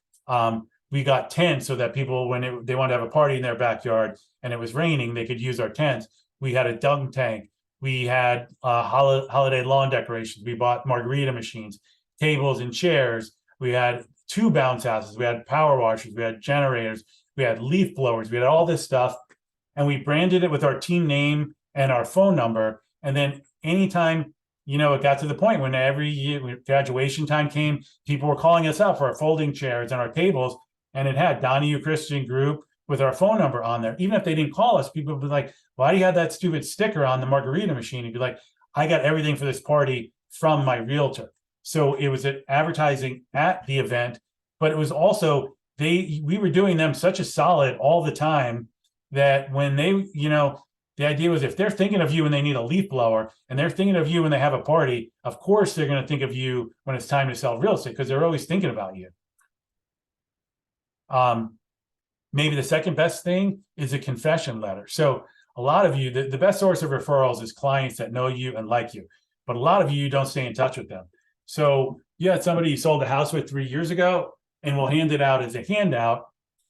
We got tents so that people, when they wanted to have a party in their backyard and it was raining, they could use our tents. We had a dunk tank. We had holiday lawn decorations. We bought margarita machines, tables and chairs. We had 2 bounce houses. We had power washers. We had generators. we had leaf blowers, we had all this stuff, and we branded it with our team name and our phone number. And then anytime, it got to the point when every year when graduation time came, people were calling us up for our folding chairs and our tables, and it had Donohue Christian Group with our phone number on there. Even if they didn't call us, people would be like, why do you have that stupid sticker on the margarita machine? You'd be like, I got everything for this party from my realtor. So it was advertising at the event, but it was also we were doing them such a solid all the time that when they, the idea was if they're thinking of you when they need a leaf blower and they're thinking of you when they have a party, of course they're going to think of you when it's time to sell real estate because they're always thinking about you. Maybe the second best thing is a confession letter. So a lot of you, the best source of referrals is clients that know you and like you, but a lot of you don't stay in touch with them. So you had somebody you sold a house with 3 years ago and we'll hand it out as a handout.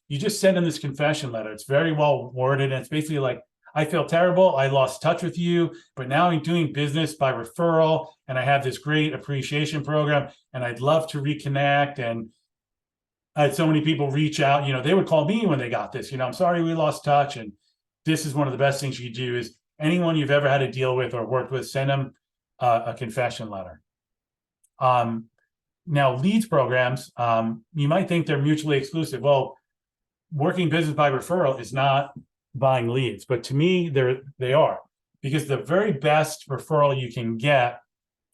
You just send them this confession letter. It's very well worded. And it's basically like, I feel terrible. I lost touch with you, but now I'm doing business by referral and I have this great appreciation program and I'd love to reconnect. And I had so many people reach out, they would call me when they got this, I'm sorry we lost touch. And this is one of the best things you do is anyone you've ever had to deal with or worked with, send them a confession letter. Now leads programs, you might think they're mutually exclusive. Well, working business by referral is not buying leads, but to me, they are, because the very best referral you can get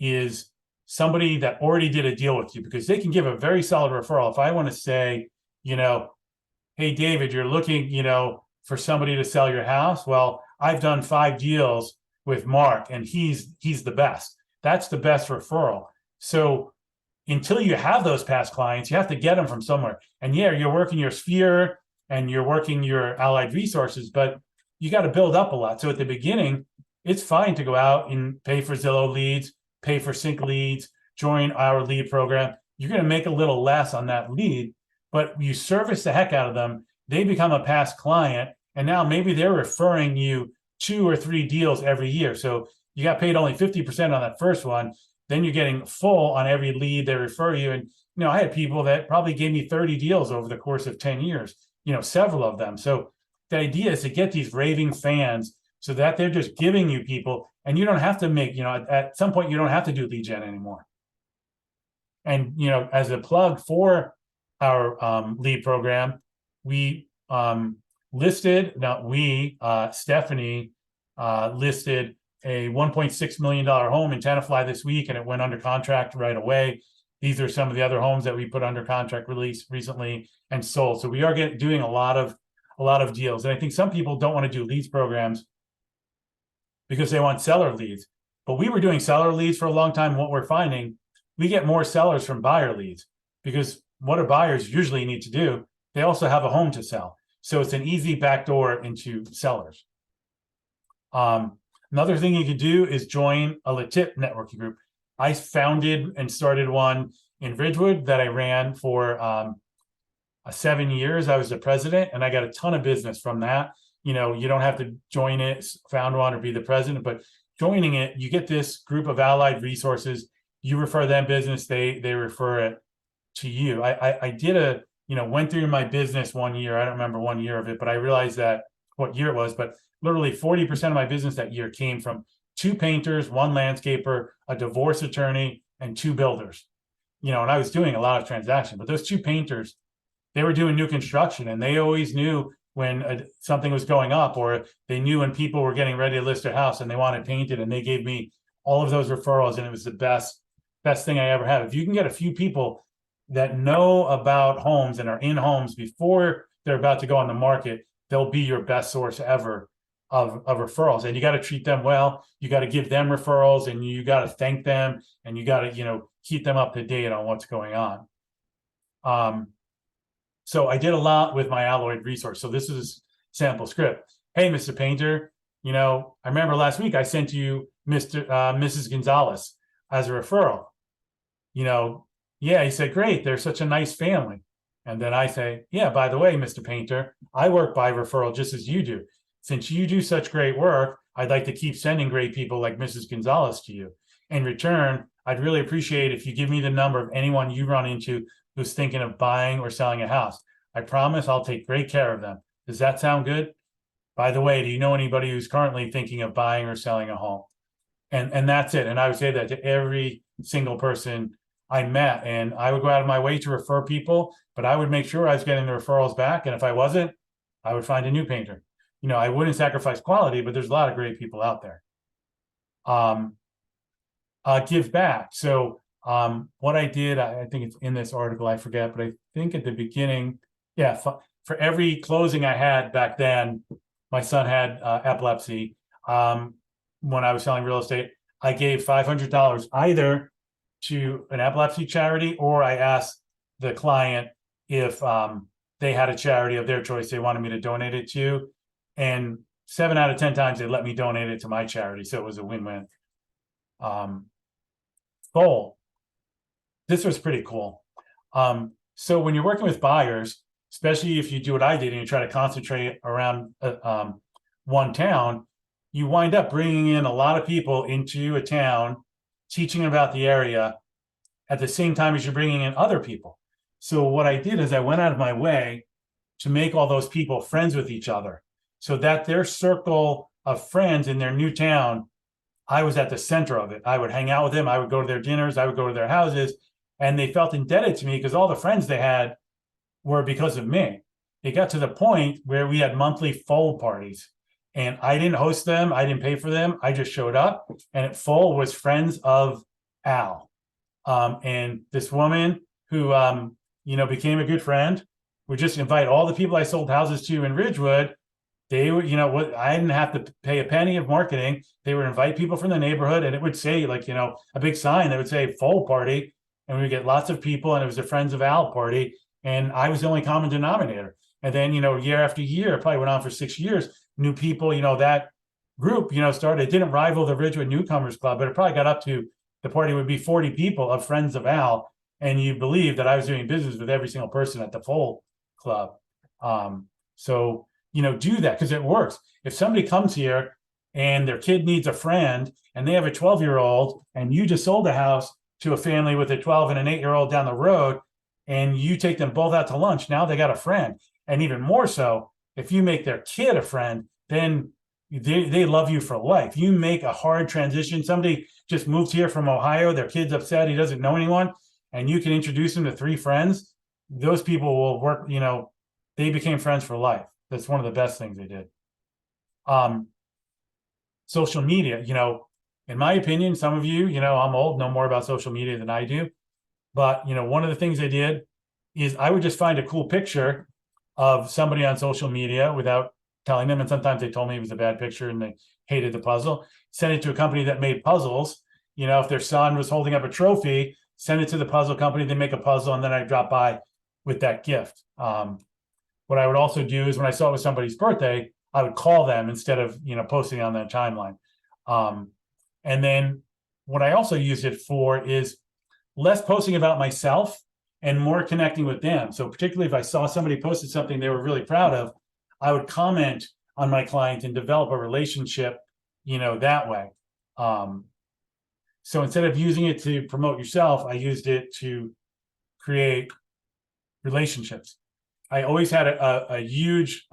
is somebody that already did a deal with you, because they can give a very solid referral. If I want to say, hey, David, you're looking, for somebody to sell your house. Well, I've done 5 deals with Mark and he's the best. That's the best referral. So until you have those past clients, you have to get them from somewhere. And yeah, you're working your sphere and you're working your allied resources, but you got to build up a lot. So at the beginning, it's fine to go out and pay for Zillow leads, pay for sync leads, join our lead program. You're going to make a little less on that lead, but you service the heck out of them. They become a past client. And now maybe they're referring you 2 or 3 deals every year. So you got paid only 50% on that first one. Then you're getting full on every lead they refer you. And, I had people that probably gave me 30 deals over the course of 10 years, several of them. So the idea is to get these raving fans so that they're just giving you people and you don't have to make, at some point, you don't have to do lead gen anymore. And, as a plug for our lead program, we Stephanie listed a $1.6 million home in Tenafly this week, and it went under contract right away. These are some of the other homes that we put under contract release recently and sold. So we are doing a lot of deals. And I think some people don't want to do leads programs because they want seller leads. But we were doing seller leads for a long time. What we're finding, we get more sellers from buyer leads, because what do buyers usually need to do? They also have a home to sell. So it's an easy backdoor into sellers. Another thing you could do is join a LeTip networking group. I founded and started one in Ridgewood that I ran for 7 years. I was the president and I got a ton of business from that. You don't have to join it, found one, or be the president, but joining it, you get this group of allied resources. You refer them business, they refer it to you. I did went through my business 1 year. I don't remember 1 year of it, but I realized that what year it was, but literally 40% of my business that year came from 2 painters, 1 landscaper, a divorce attorney, and 2 builders. And I was doing a lot of transactions, but those 2 painters, they were doing new construction and they always knew when something was going up, or they knew when people were getting ready to list their house and they wanted painted, and they gave me all of those referrals, and it was the best thing I ever had. If you can get a few people that know about homes and are in homes before they're about to go on the market, they'll be your best source ever of referrals. And you got to treat them well. You got to give them referrals, and you got to thank them, and you got to, keep them up to date on what's going on. So I did a lot with my alloyed resource. So this is a sample script. Hey, Mr. Painter, I remember last week I sent you Mrs. Gonzalez as a referral. Yeah, he said, great, they're such a nice family. And then I say, yeah, by the way, Mr. Painter, I work by referral just as you do. Since you do such great work, I'd like to keep sending great people like Mrs. Gonzalez to you. In return, I'd really appreciate if you give me the number of anyone you run into who's thinking of buying or selling a house. I promise I'll take great care of them. Does that sound good? By the way, do you know anybody who's currently thinking of buying or selling a home? And that's it. And I would say that to every single person I met, and I would go out of my way to refer people, but I would make sure I was getting the referrals back. And if I wasn't, I would find a new painter. I wouldn't sacrifice quality, but there's a lot of great people out there. Give back. So what I did, I think it's in this article, I forget, but I think at the beginning, yeah, for every closing I had back then, my son had epilepsy. When I was selling real estate, I gave $500 either to an epilepsy charity, or I asked the client if they had a charity of their choice they wanted me to donate it to. And 7 out of 10 times they let me donate it to my charity. So it was a win-win. Goal. This was pretty cool. So when you're working with buyers, especially if you do what I did and you try to concentrate around one town, you wind up bringing in a lot of people into a town, teaching about the area at the same time as you're bringing in other people. So what I did is I went out of my way to make all those people friends with each other, so that their circle of friends in their new town, I was at the center of it. I would hang out with them. I would go to their dinners. I would go to their houses, and they felt indebted to me because all the friends they had were because of me. It got to the point where we had monthly fold parties, and I didn't host them. I didn't pay for them. I just showed up, and at fold was friends of Al. And this woman who, became a good friend, would just invite all the people I sold houses to in Ridgewood. They would, I didn't have to pay a penny of marketing. They would invite people from the neighborhood, and it would say, a big sign that would say fold party. And we would get lots of people, and it was a Friends of Al party. And I was the only common denominator. And then, year after year, it probably went on for 6 years, new people, that group, started. It didn't rival the Ridgewood Newcomers Club, but it probably got up to, the party would be 40 people of Friends of Al. And you believe that I was doing business with every single person at the Fold Club. So, do that because it works. If somebody comes here and their kid needs a friend and they have a 12-year-old and you just sold a house to a family with a 12 and an 8-year-old down the road, and you take them both out to lunch, now they got a friend. And even more so, if you make their kid a friend, then they love you for life. You make a hard transition. Somebody just moved here from Ohio, their kid's upset, he doesn't know anyone, and you can introduce him to 3 friends. Those people will work, they became friends for life. That's one of the best things they did. Social media, in my opinion, some of you, I'm old, know more about social media than I do. But, one of the things I did is I would just find a cool picture of somebody on social media without telling them. And sometimes they told me it was a bad picture and they hated the puzzle. Send it to a company that made puzzles. If their son was holding up a trophy, send it to the puzzle company, they make a puzzle, and then I drop by with that gift. What I would also do is when I saw it was somebody's birthday, I would call them instead of, posting on that timeline. And then what I also used it for is less posting about myself and more connecting with them. So particularly if I saw somebody posted something they were really proud of, I would comment on my client and develop a relationship, that way. So instead of using it to promote yourself, I used it to create relationships. I always had a huge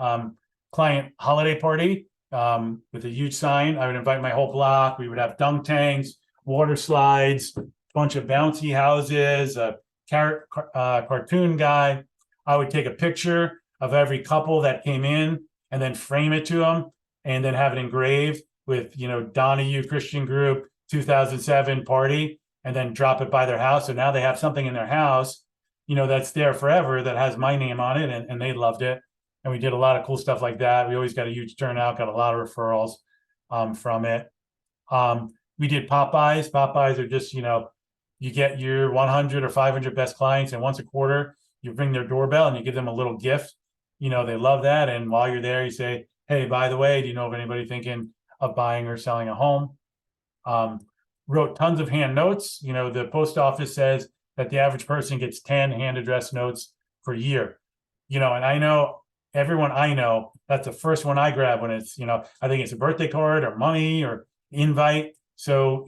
client holiday party with a huge sign. I would invite my whole block. We would have dunk tanks, water slides, a bunch of bouncy houses, a cartoon guy. I would take a picture of every couple that came in and then frame it to them and then have it engraved with, Donohue Christian Group 2007 party, and then drop it by their house. So now they have something in their house, that's there forever that has my name on it, and they loved it. And we did a lot of cool stuff like that. We always got a huge turnout, got a lot of referrals from it. We did pop-bys. Pop-bys are just, you get your 100 or 500 best clients, and once a quarter, you ring their doorbell and you give them a little gift. They love that. And while you're there, you say, hey, by the way, do you know of anybody thinking of buying or selling a home? Wrote tons of hand notes. The post office says that the average person gets 10 hand addressed notes per year. And I know everyone I know, that's the first one I grab when it's, I think it's a birthday card or money or invite. So,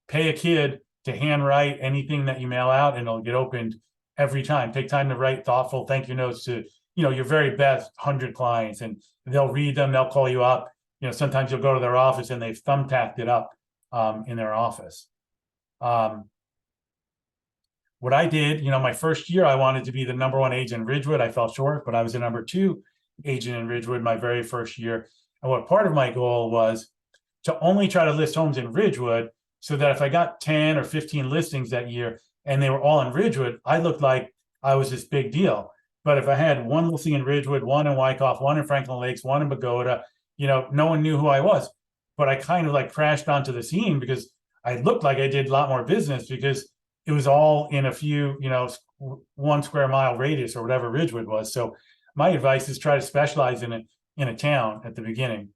pay a kid to handwrite anything that you mail out and it'll get opened every time. Take time to write thoughtful thank you notes to your very best 100 clients, and they'll read them, they'll call you up. Sometimes you'll go to their office and they've thumbtacked it up in their office. What I did, my first year, I wanted to be the #1 agent in Ridgewood. I fell short, but I was the #2 agent in Ridgewood my very first year. And what part of my goal was to only try to list homes in Ridgewood, so that if I got 10 or 15 listings that year and they were all in Ridgewood, I looked like I was this big deal. But if I had one listing in Ridgewood, one in Wyckoff, one in Franklin Lakes, one in Pagoda, no one knew who I was. But I kind of like crashed onto the scene because I looked like I did a lot more business because it was all in a few, 1 square mile radius or whatever Ridgewood was. So my advice is try to specialize in a town at the beginning.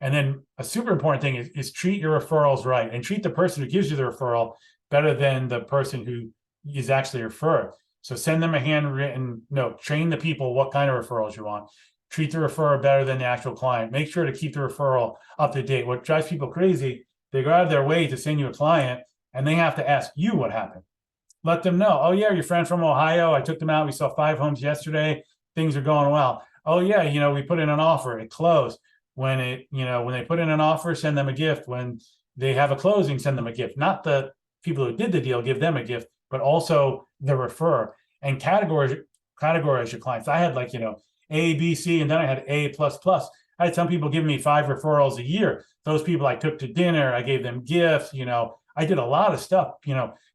And then a super important thing is treat your referrals right, and treat the person who gives you the referral better than the person who is actually referred. So send them a handwritten note, train the people what kind of referrals you want. Treat the referrer better than the actual client. Make sure to keep the referral up to date. What drives people crazy, they go out of their way to send you a client and they have to ask you what happened. Let them know, oh yeah, your friend from Ohio, I took them out, we saw 5 homes yesterday, things are going well. Oh yeah, we put in an offer, it closed. When they put in an offer, send them a gift. When they have a closing, send them a gift. Not the people who did the deal, give them a gift, but also the referrer. And categorize your clients. I had A, B, C, and then I had A++. I had some people giving me 5 referrals a year. Those people I took to dinner, I gave them gifts, I did a lot of stuff.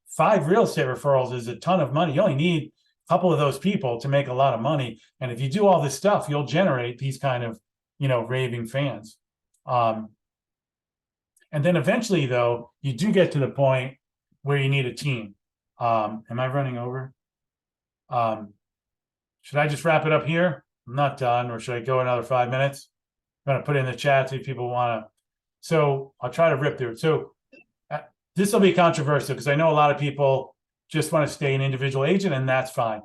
5 real estate referrals is a ton of money. You only need a couple of those people to make a lot of money. And if you do all this stuff, you'll generate these kind of, raving fans. And then eventually, though, you do get to the point where you need a team. Am I running over? Should I just wrap it up here? I'm not done, or should I go another 5 minutes? I'm going to put it in the chat if people want to. So I'll try to rip through it. So this will be controversial because I know a lot of people just want to stay an individual agent, and that's fine.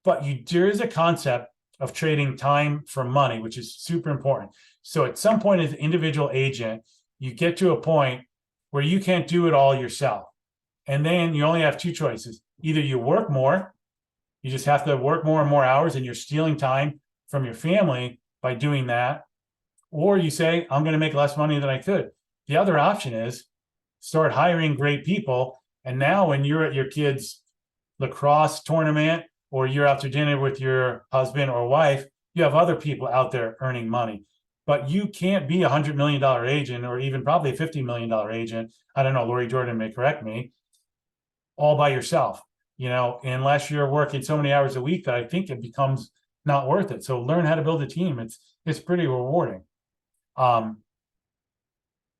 But there is a concept of trading time for money, which is super important. So at some point as an individual agent, you get to a point where you can't do it all yourself. And then you only have 2 choices. Either you work more, you just have to work more and more hours and you're stealing time from your family by doing that. Or you say, I'm going to make less money than I could. The other option is start hiring great people. And now when you're at your kid's lacrosse tournament, or you're out to dinner with your husband or wife, you have other people out there earning money. But you can't be $100 million agent, or even probably a $50 million agent. I don't know, Lori Jordan may correct me, all by yourself, unless you're working so many hours a week that I think it becomes not worth it. So learn how to build a team. It's pretty rewarding. The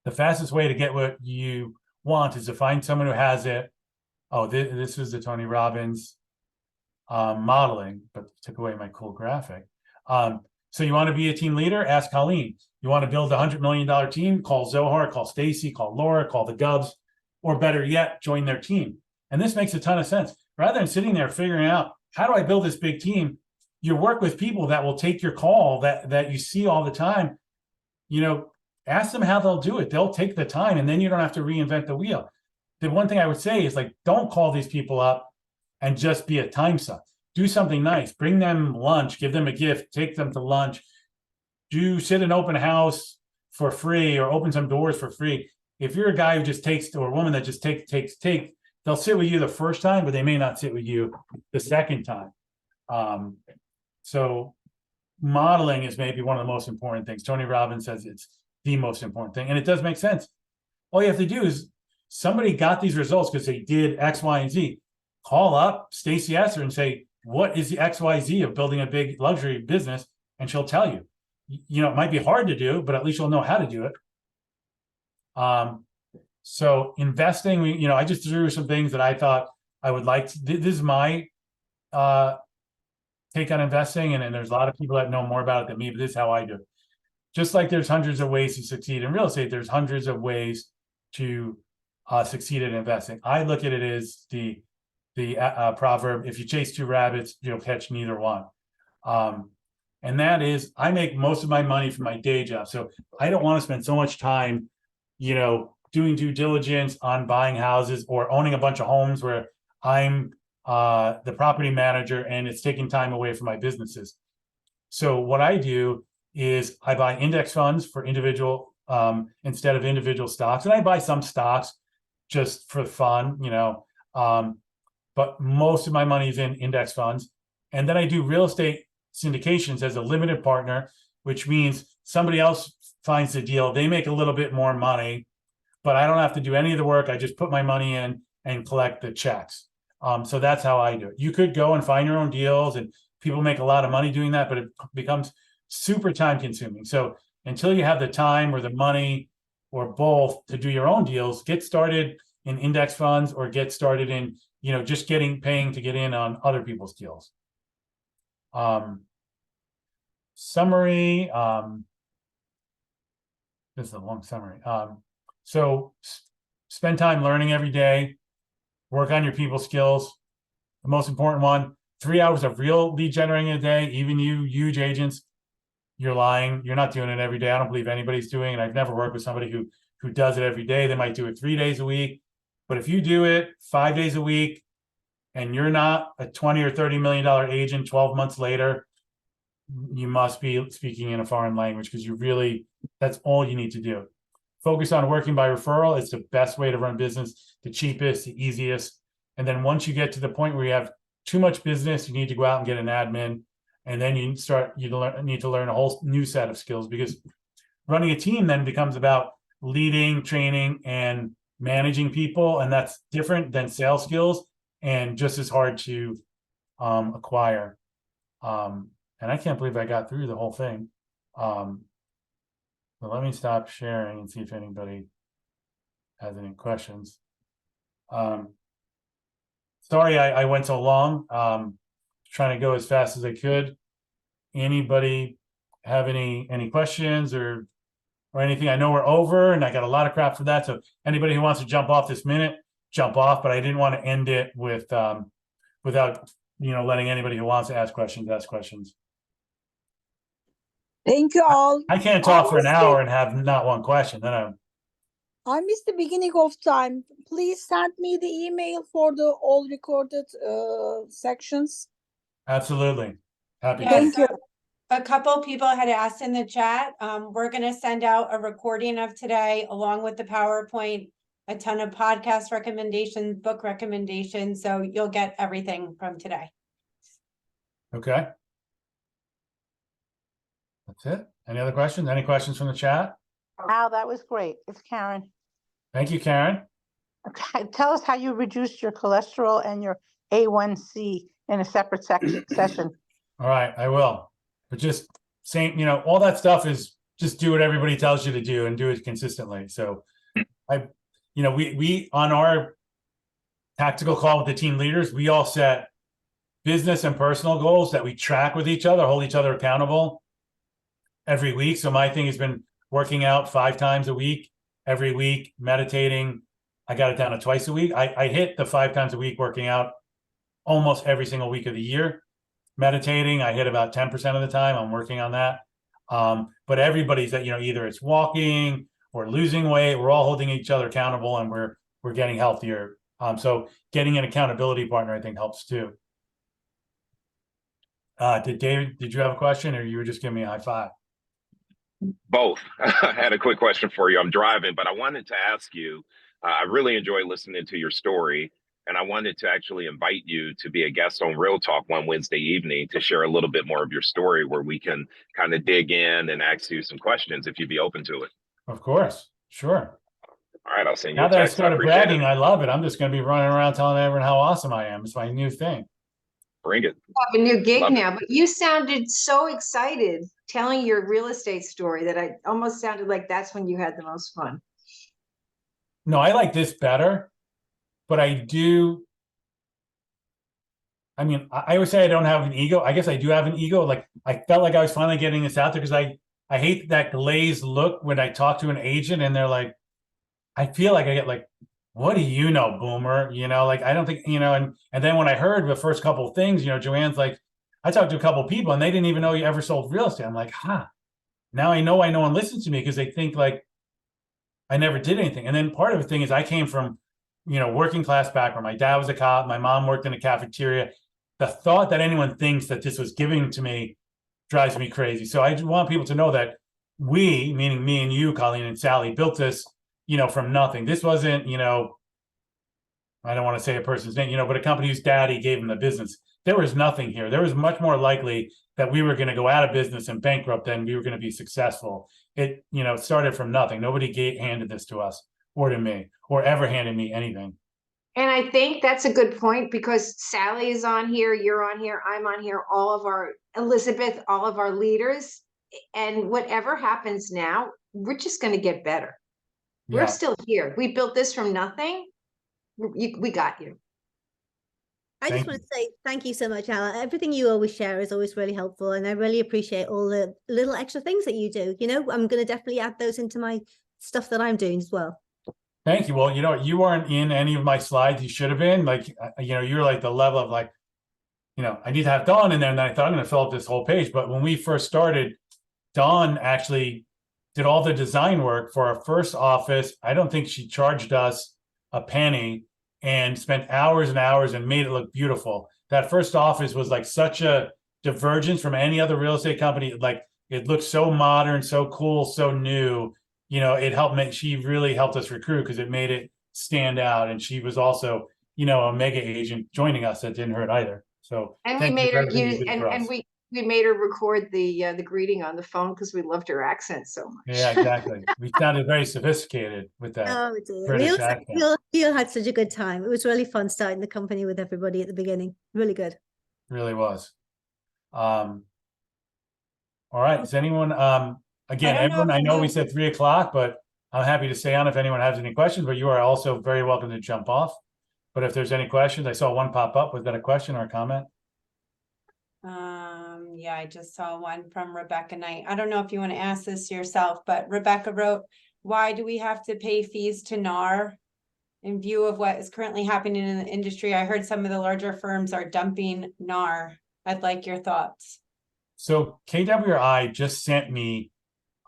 fastest way to get what you want is to find someone who has it. Oh, this is the Tony Robbins modeling, but took away my cool graphic. So you want to be a team leader? Ask Colleen. You want to build a $100 million team? Call Zohar, call Stacy, call Laura, call the Gubs, or better yet, join their team. And this makes a ton of sense. Rather than sitting there figuring out, how do I build this big team? You work with people that will take your call that you see all the time. Ask them how they'll do it. They'll take the time, and then you don't have to reinvent the wheel. The one thing I would say is don't call these people up and just be a time suck. Do something nice. Bring them lunch, give them a gift, take them to lunch. Sit an open house for free, or open some doors for free. If you're a guy who just takes, or a woman that just takes, they'll sit with you the first time, but they may not sit with you the second time. So modeling is maybe one of the most important things. Tony Robbins says it's the most important thing, and it does make sense. All you have to do is, somebody got these results because they did X, Y, and Z. Call up Stacy Esser and say, what is the XYZ of building a big luxury business? And she'll tell you. It might be hard to do, but at least you'll know how to do it. So investing, I just threw some things that I thought I would like to. This is my take on investing, and there's a lot of people that know more about it than me, but this is how I do it. Just like there's hundreds of ways to succeed in real estate, there's hundreds of ways to succeed in investing. I look at it as the proverb, if you chase 2 rabbits, you'll catch neither one. And that is, I make most of my money from my day job. So I don't want to spend so much time, doing due diligence on buying houses or owning a bunch of homes where I'm the property manager, and it's taking time away from my businesses. So what I do is I buy index funds for individual instead of individual stocks, and I buy some stocks just for fun, but most of my money is in index funds. And then I do real estate syndications as a limited partner, which means somebody else finds the deal. They make a little bit more money, but I don't have to do any of the work. I just put my money in and collect the checks. So that's how I do it. You could go and find your own deals, and people make a lot of money doing that, but it becomes super time consuming. So until you have the time or the money or both to do your own deals, get started in index funds or get started in, just paying to get in on other people's deals. Summary. This is a long summary. So spend time learning every day, work on your people skills. The most important one, 3 hours of real lead generating a day. Even you huge agents, you're lying. You're not doing it every day. I don't believe anybody's doing it. I've never worked with somebody who does it every day. They might do it 3 days a week. But if you do it 5 days a week and you're not a $20 or $30 million agent 12 months later, you must be speaking in a foreign language, because that's all you need to do. Focus on working by referral. It's the best way to run business, the cheapest, the easiest. And then once you get to the point where you have too much business, you need to go out and get an admin. And then you need to learn a whole new set of skills, because running a team then becomes about leading, training, and managing people. And that's different than sales skills and just as hard to acquire. And I can't believe I got through the whole thing. So let me stop sharing and see if anybody has any questions. Sorry I went so long. Trying to go as fast as I could. Anybody have any questions or anything? I know we're over, and I got a lot of crap for that. So anybody who wants to jump off this minute, jump off. But I didn't want to end it with without letting anybody who wants to ask questions ask questions. Thank you all. I can't talk for an hour and have not one question. Then I missed the beginning of time. Please send me the email for the all recorded sections. Absolutely. Happy to. Thank you. A couple people had asked in the chat. We're going to send out a recording of today along with the PowerPoint, a ton of podcast recommendations, book recommendations. So you'll get everything from today. Okay. That's it. Any other questions? Any questions from the chat? Al, that was great. It's Karen. Thank you, Karen. Okay, tell us how you reduced your cholesterol and your A1C in a separate session. All right, I will. But just saying, all that stuff is just do what everybody tells you to do and do it consistently. So we on our tactical call with the team leaders, we all set business and personal goals that we track with each other, hold each other accountable every week. So my thing has been working out 5 times a week, every week, meditating. I got it down to twice a week. I hit the 5 times a week working out almost every single week of the year. Meditating, I hit about 10% of the time. I'm working on that. But everybody's that, either it's walking or losing weight. We're all holding each other accountable, and we're getting healthier. So getting an accountability partner, I think, helps too. Did you have a question, or you were just giving me a high five? Both. I had a quick question for you. I'm driving, but I wanted to ask you, I really enjoy listening to your story, and I wanted to actually invite you to be a guest on Real Talk one Wednesday evening to share a little bit more of your story, where we can kind of dig in and ask you some questions if you'd be open to it. Of course. Sure. All right, I'll send you Now a that I text. started bragging, I love it. I'm just going to be running around telling everyone how awesome I am. It's my new thing. Bring it. Have a new gig Love it. now, but you sounded so excited telling your real estate story that I almost sounded like that's when you had the most fun. No, I like this better, but I do. I mean, I would say I don't have an ego. I guess I do have an ego. Like, I felt like I was finally getting this out there, because I hate that glazed look when I talk to an agent and they're like, I feel like I get like, what do you know, boomer? Like, I don't think, and then when I heard the first couple of things, Joanne's like, I talked to a couple of people and they didn't even know you ever sold real estate. I'm like, now I know no one listens to me, because they think like I never did anything. And then part of the thing is I came from working class background. My dad was a cop. My mom worked in a cafeteria. The thought that anyone thinks that this was given to me drives me crazy. So I just want people to know that we, meaning me and you, Colleen and Sally, built this, from nothing. This wasn't, I don't want to say a person's name, but a company whose daddy gave them the business. There was nothing here. There was much more likely that we were going to go out of business and bankrupt than we were going to be successful. It, started from nothing. Nobody handed this to us or to me or ever handed me anything. And I think that's a good point because Sally is on here, you're on here, I'm on here, all of our, Elizabeth, all of our leaders. And whatever happens now, we're just going to get better. Yeah. We're still here. We built this from nothing. We got you. I just Thank want to say thank you so much, Ella. Everything you always share is always really helpful, and I really appreciate all the little extra things that you do. I'm going to definitely add those into my stuff that I'm doing as well. Thank you. Well, you weren't in any of my slides. You should have been. Like, you're like the level of like, I need to have Dawn in there. And then I thought I'm going to fill up this whole page. But when we first started, Dawn actually did all the design work for our first office. I don't think she charged us a penny and spent hours and hours and made it look beautiful. That first office was like such a divergence from any other real estate company. Like it looked so modern, so cool, so new. She really helped us recruit because it made it stand out. And she was also, a mega agent joining us that didn't hurt either. So And we thank you made for her everything you use, did and, for and us. we made her record the greeting on the phone because we loved her accent so much. Yeah, exactly. We sounded very sophisticated with that Oh dear, British accent. we all had such a good time. It was really fun starting the company with everybody at the beginning. Really good. Really was. All right. Is anyone, again, I don't know everyone, if I know we you- said 3:00, but I'm happy to stay on if anyone has any questions, but you are also very welcome to jump off. But if there's any questions, I saw one pop up. Was that a question or a comment? Yeah, I just saw one from Rebecca Knight. I don't know if you want to ask this yourself, but Rebecca wrote, why do we have to pay fees to NAR in view of what is currently happening in the industry? I heard some of the larger firms are dumping NAR. I'd like your thoughts. So KWI just sent me,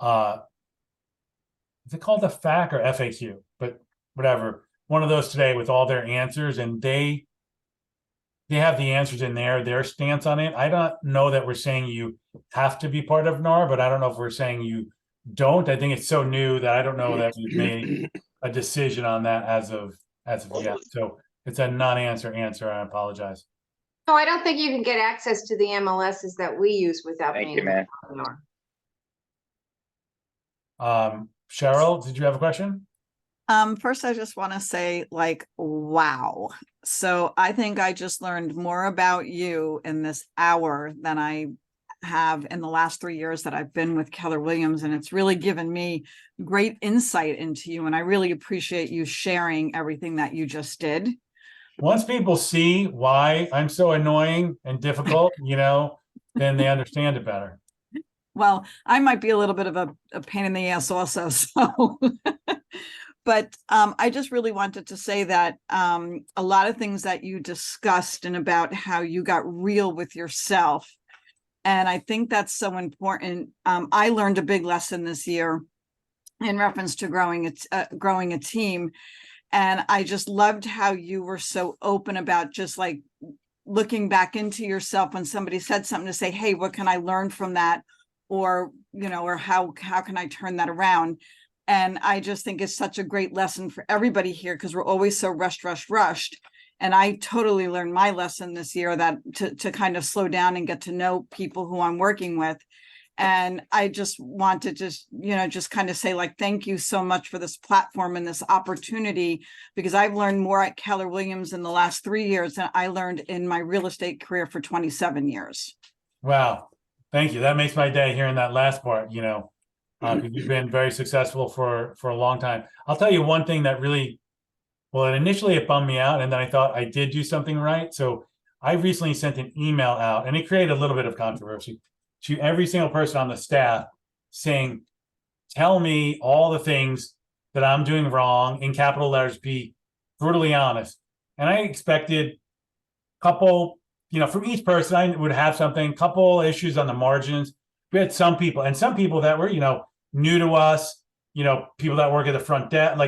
is it called a FAQ or FAQ? But whatever, one of those today with all their answers, and they have the answers in there, their stance on it. I don't know that we're saying you have to be part of NAR, but I don't know if we're saying you don't. I think it's so new that I don't know that we've made a decision on that as of yet. So it's a non-answer answer. I apologize. No, I don't think you can get access to the MLSs that we use without Thank paying you, man. NAR. Cheryl, did you have a question? First, I just want to say, wow. So I think I just learned more about you in this hour than I have in the last 3 years that I've been with Keller Williams. And it's really given me great insight into you. And I really appreciate you sharing everything that you just did. Once people see why I'm so annoying and difficult, then they understand it better. Well, I might be a little bit of a pain in the ass also. So, but I just really wanted to say that a lot of things that you discussed and about how you got real with yourself. And I think that's so important. I learned a big lesson this year in reference to growing a team. And I just loved how you were so open about just like looking back into yourself when somebody said something to say, hey, what can I learn from that? Or, or how can I turn that around? And I just think it's such a great lesson for everybody here because we're always so rushed. And I totally learned my lesson this year that to kind of slow down and get to know people who I'm working with. And I just want to just kind of say thank you so much for this platform and this opportunity, because I've learned more at Keller Williams in the last 3 years than I learned in my real estate career for 27 years. Wow. Thank you. That makes my day hearing that last part, because you've been very successful for a long time. I'll tell you one thing that really, initially it bummed me out, and then I thought I did do something right. So I recently sent an email out, and it created a little bit of controversy to every single person on the staff saying, tell me all the things that I'm doing wrong, in capital letters, be brutally honest. And I expected a couple, from each person, I would have something, couple issues on the margins. We had some people that were, new to us, people that work at the front desk,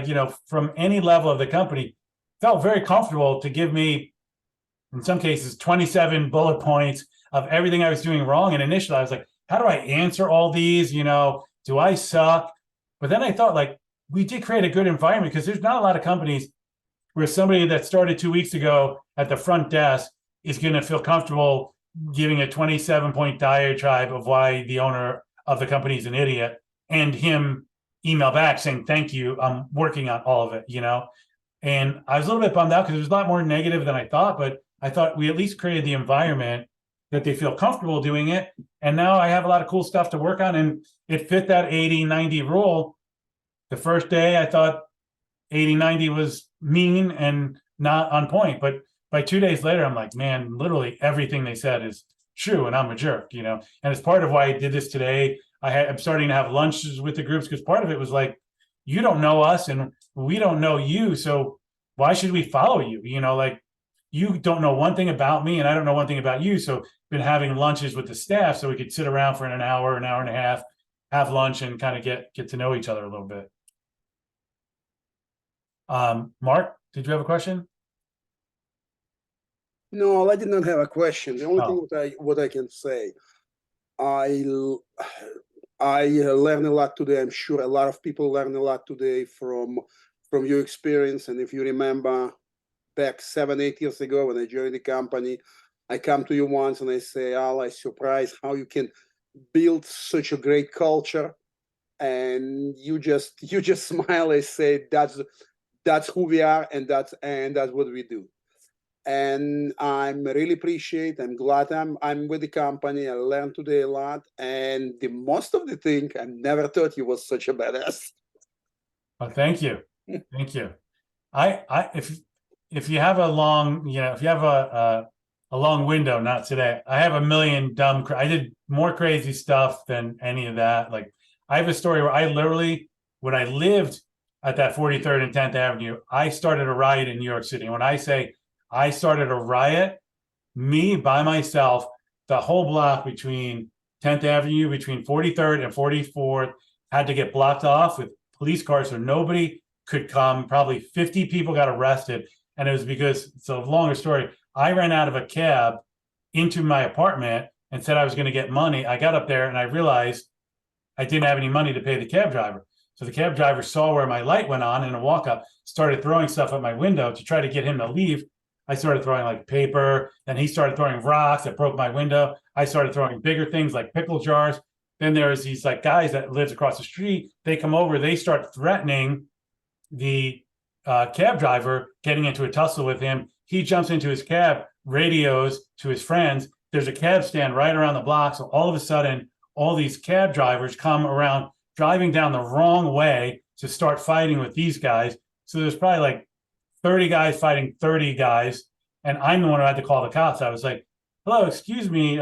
from any level of the company. felt very comfortable to give me, in some cases, 27 bullet points of everything I was doing wrong. And initially I was like, how do I answer all these? You know, do I suck? But then I thought, like, we did create a good environment, because there's not a lot of companies where somebody that started 2 weeks ago at the front desk is going to feel comfortable giving a 27-point diatribe of why the owner of the company is an idiot, and him email back saying, thank you, I'm working on all of it, you know? And I was a little bit bummed out because it was a lot more negative than I thought, but I thought we at least created the environment that they feel comfortable doing it. And now I have a lot of cool stuff to work on, and it fit that 80-90 rule. The first day I thought 80-90 was mean and not on point, but by 2 days later, I'm like, man, literally everything they said is true, and I'm a jerk, you know? And it's part of why I did this today. I'm starting to have lunches with the groups, because part of it was like, you don't know us and we don't know you, so why should we follow you? You know, like, you don't know one thing about me and I don't know one thing about you. So been having lunches with the staff so we could sit around for an hour and a half, have lunch, and kind of get to know each other a little bit. Mark, did you have a question? No, I did not have a question. The only Oh. thing what I can say, I learned a lot today. I'm sure a lot of people learned a lot today from your experience. And if you remember back 7-8 years ago when I joined the company, I come to you once and I say, Al, I'm surprised how you can build such a great culture. And you just smile and say, that's who we are, and that's what we do. And I'm really appreciate. I'm glad I'm with the company. I learned today a lot, and the most of the thing I never thought you was such a badass. Oh, thank you, thank you. If you have a long, you know, if you have a long window, not today. I have a million I did more crazy stuff than any of that. Like, I have a story where I literally, when I lived at that 43rd and 10th Avenue, I started a riot in New York City. And when I say I started a riot, me by myself, the whole block between 10th Avenue, between 43rd and 44th had to get blocked off with police cars so nobody could come. Probably 50 people got arrested. And it was because, it's a longer story, I ran out of a cab into my apartment and said I was going to get money. I got up there and I realized I didn't have any money to pay the cab driver. So the cab driver saw where my light went on in a walk up, started throwing stuff at my window to try to get him to leave. I started throwing like paper, then he started throwing rocks that broke my window. I started throwing bigger things like pickle jars. Then there's these like guys that lives across the street. They come over, they start threatening the cab driver, getting into a tussle with him. He jumps into his cab, radios to his friends. There's a cab stand right around the block. So all of a sudden, all these cab drivers come around driving down the wrong way to start fighting with these guys. So there's probably like 30 guys fighting 30 guys. And I'm the one who had to call the cops. I was like, hello, excuse me.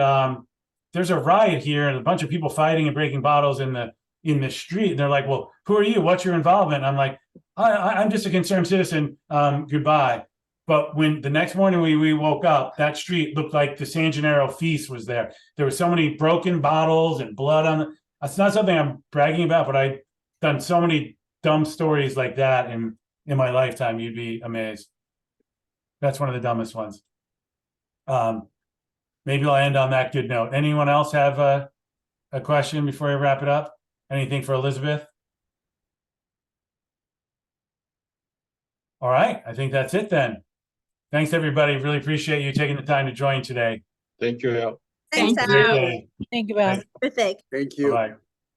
There's a riot here and a bunch of people fighting and breaking bottles in the street. And they're like, well, who are you? What's your involvement? And I'm like, I'm just a concerned citizen. Goodbye. But when the next morning we woke up, that street looked like the San Gennaro feast was there. There were so many broken bottles and blood on it. That's not something I'm bragging about, but I've done so many dumb stories like that in my lifetime. You'd be amazed. That's one of the dumbest ones. Maybe I'll end on that good note. Anyone else have a question before we wrap it up? Anything for Elizabeth? All right, I think that's it then. Thanks, everybody. Really appreciate you taking the time to join today. Thank you, Al. Thanks, Great Al. day. Thank you, Al. Terrific. Thank you. Bye-bye.